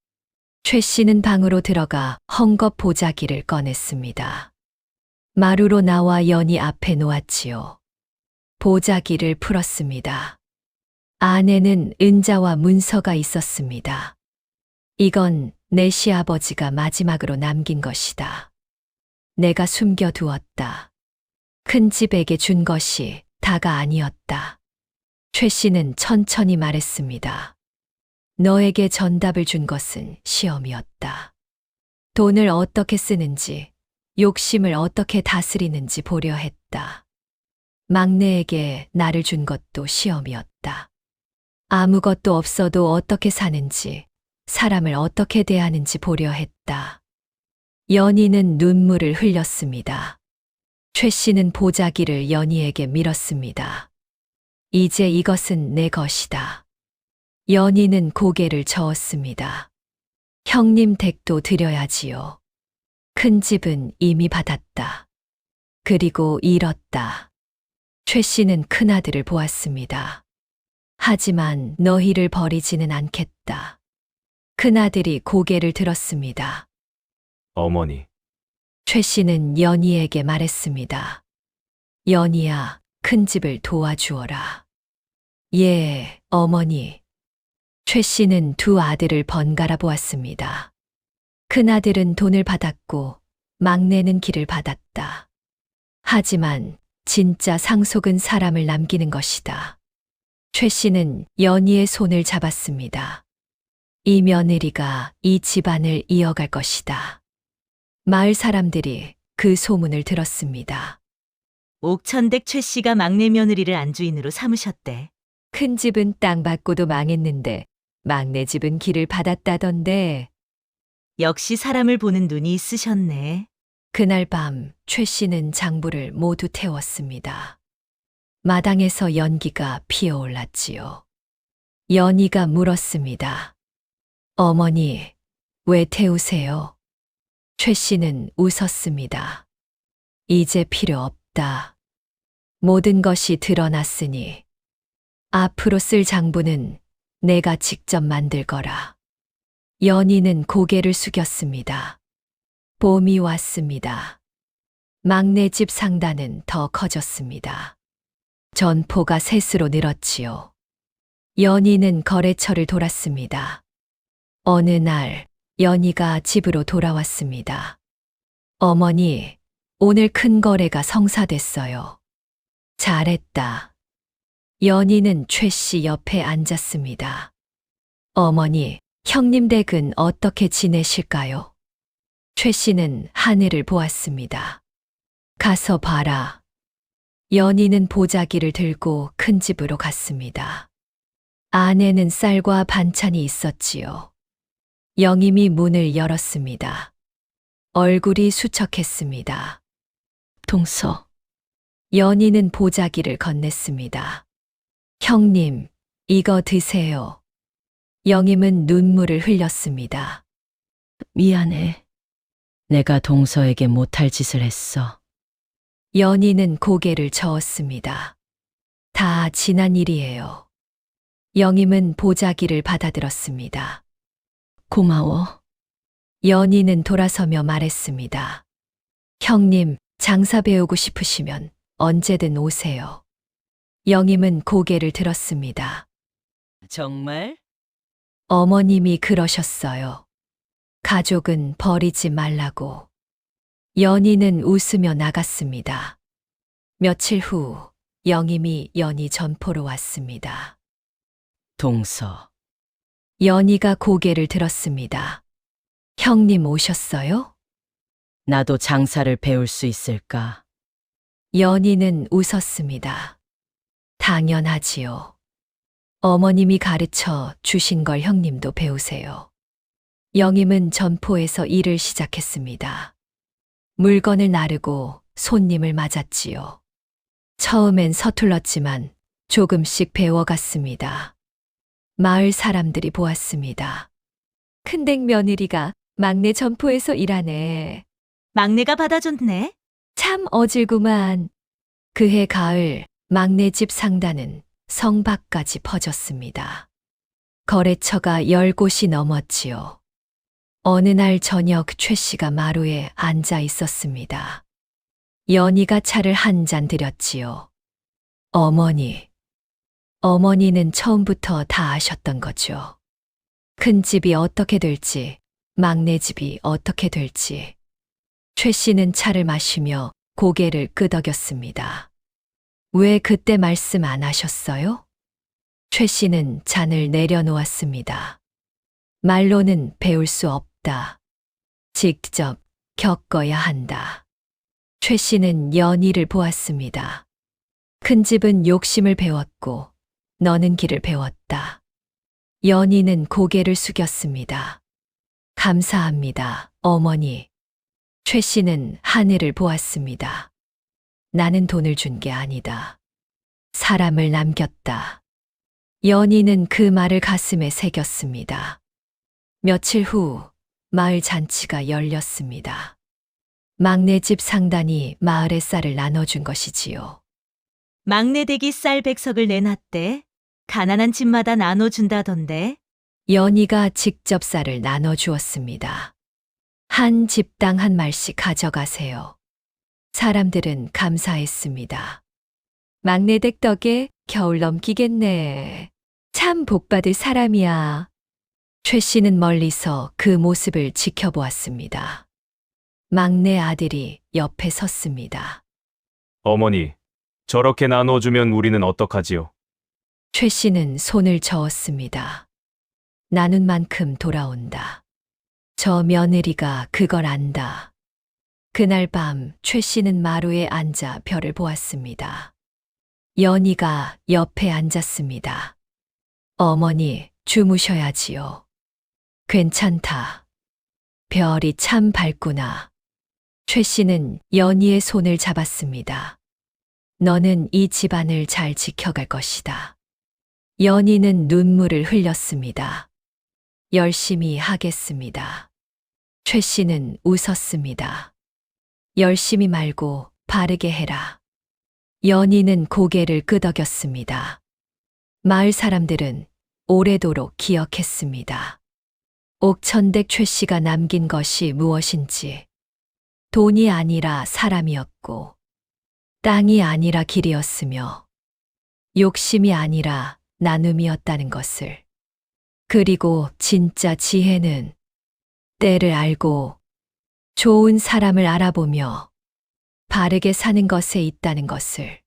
최 씨는 방으로 들어가 헝겊 보자기를 꺼냈습니다. 마루로 나와 연희 앞에 놓았지요. 보자기를 풀었습니다. 안에는 은자와 문서가 있었습니다. 이건 내 시아버지가 마지막으로 남긴 것이다. 내가 숨겨두었다. 큰 집에게 준 것이 다가 아니었다. 최 씨는 천천히 말했습니다. 너에게 전답을 준 것은 시험이었다. 돈을 어떻게 쓰는지, 욕심을 어떻게 다스리는지 보려 했다. 막내에게 나를 준 것도 시험이었다. 아무것도 없어도 어떻게 사는지, 사람을 어떻게 대하는지 보려 했다. 연희는 눈물을 흘렸습니다. 최 씨는 보자기를 연희에게 밀었습니다. 이제 이것은 내 것이다. 연희는 고개를 저었습니다. 형님 댁도 드려야지요. 큰 집은 이미 받았다. 그리고 잃었다. 최 씨는 큰아들을 보았습니다. 하지만 너희를 버리지는 않겠다. 큰아들이 고개를 들었습니다. 어머니. 최 씨는 연희에게 말했습니다. 연희야, 큰 집을 도와주어라. 예, 어머니. 최 씨는 두 아들을 번갈아 보았습니다. 큰아들은 돈을 받았고 막내는 길을 받았다. 하지만 진짜 상속은 사람을 남기는 것이다. 최 씨는 연희의 손을 잡았습니다. 이 며느리가 이 집안을 이어갈 것이다. 마을 사람들이 그 소문을 들었습니다. 옥천댁 최 씨가 막내 며느리를 안주인으로 삼으셨대. 큰 집은 땅 받고도 망했는데 막내 집은 길을 받았다던데. 역시 사람을 보는 눈이 있으셨네. 그날 밤 최 씨는 장부를 모두 태웠습니다. 마당에서 연기가 피어올랐지요. 연희가 물었습니다. 어머니, 왜 태우세요? 최 씨는 웃었습니다. 이제 필요 없다. 모든 것이 드러났으니 앞으로 쓸 장부는 내가 직접 만들 거라. 연희는 고개를 숙였습니다. 봄이 왔습니다. 막내 집 상단은 더 커졌습니다. 전포가 셋으로 늘었지요. 연희는 거래처를 돌았습니다. 어느 날 연희가 집으로 돌아왔습니다. 어머니, 오늘 큰 거래가 성사됐어요. 잘했다. 연희는 최 씨 옆에 앉았습니다. 어머니, 형님 댁은 어떻게 지내실까요? 최 씨는 하늘을 보았습니다. 가서 봐라. 연희는 보자기를 들고 큰 집으로 갔습니다. 안에는 쌀과 반찬이 있었지요. 영임이 문을 열었습니다. 얼굴이 수척했습니다. 동서, 연희는 보자기를 건넸습니다. 형님, 이거 드세요. 영임은 눈물을 흘렸습니다. 미안해. 내가 동서에게 못할 짓을 했어. 연희는 고개를 저었습니다. 다 지난 일이에요. 영임은 보자기를 받아들었습니다. 고마워. 연희는 돌아서며 말했습니다. 형님, 장사 배우고 싶으시면 언제든 오세요. 영임은 고개를 들었습니다. 정말? 어머님이 그러셨어요. 가족은 버리지 말라고. 연희는 웃으며 나갔습니다. 며칠 후 영임이 연희 점포로 왔습니다. 동서, 연희가 고개를 들었습니다. 형님 오셨어요? 나도 장사를 배울 수 있을까? 연희는 웃었습니다. 당연하지요. 어머님이 가르쳐 주신 걸 형님도 배우세요. 영임은 점포에서 일을 시작했습니다. 물건을 나르고 손님을 맞았지요. 처음엔 서툴렀지만 조금씩 배워갔습니다. 마을 사람들이 보았습니다. 큰댁 며느리가 막내 점포에서 일하네. 막내가 받아줬네. 참 어질구만. 그해 가을 막내 집 상단은 성 밖까지 퍼졌습니다. 거래처가 10곳이 넘었지요. 어느 날 저녁 최 씨가 마루에 앉아 있었습니다. 연희가 차를 한 잔 드렸지요. 어머니. 어머니는 처음부터 다 아셨던 거죠. 큰 집이 어떻게 될지, 막내 집이 어떻게 될지. 최 씨는 차를 마시며 고개를 끄덕였습니다. 왜 그때 말씀 안 하셨어요? 최 씨는 잔을 내려놓았습니다. 말로는 배울 수 없다. 직접 겪어야 한다. 최 씨는 연희를 보았습니다. 큰 집은 욕심을 배웠고 너는 길을 배웠다. 연희는 고개를 숙였습니다. 감사합니다, 어머니. 최 씨는 하늘을 보았습니다. 나는 돈을 준 게 아니다. 사람을 남겼다. 연희는 그 말을 가슴에 새겼습니다. 며칠 후 마을 잔치가 열렸습니다. 막내 집 상단이 마을의 쌀을 나눠준 것이지요. 막내 댁이 쌀 100석을 내놨대. 가난한 집마다 나눠준다던데. 연희가 직접 쌀을 나눠주었습니다. 한 집당 한 말씩 가져가세요. 사람들은 감사했습니다. 막내 댁 덕에 겨울 넘기겠네. 참 복받을 사람이야. 최 씨는 멀리서 그 모습을 지켜보았습니다. 막내 아들이 옆에 섰습니다. 어머니, 저렇게 나눠주면 우리는 어떡하지요? 최 씨는 손을 저었습니다. 나눈 만큼 돌아온다. 저 며느리가 그걸 안다. 그날 밤 최 씨는 마루에 앉아 별을 보았습니다. 연희가 옆에 앉았습니다. 어머니, 주무셔야지요. 괜찮다. 별이 참 밝구나. 최 씨는 연희의 손을 잡았습니다. 너는 이 집안을 잘 지켜갈 것이다. 연희는 눈물을 흘렸습니다. 열심히 하겠습니다. 최 씨는 웃었습니다. 열심히 말고 바르게 해라. 연희는 고개를 끄덕였습니다. 마을 사람들은 오래도록 기억했습니다. 옥천댁 최 씨가 남긴 것이 무엇인지. 돈이 아니라 사람이었고, 땅이 아니라 길이었으며, 욕심이 아니라 나눔이었다는 것을. 그리고 진짜 지혜는 때를 알고 좋은 사람을 알아보며 바르게 사는 것에 있다는 것을.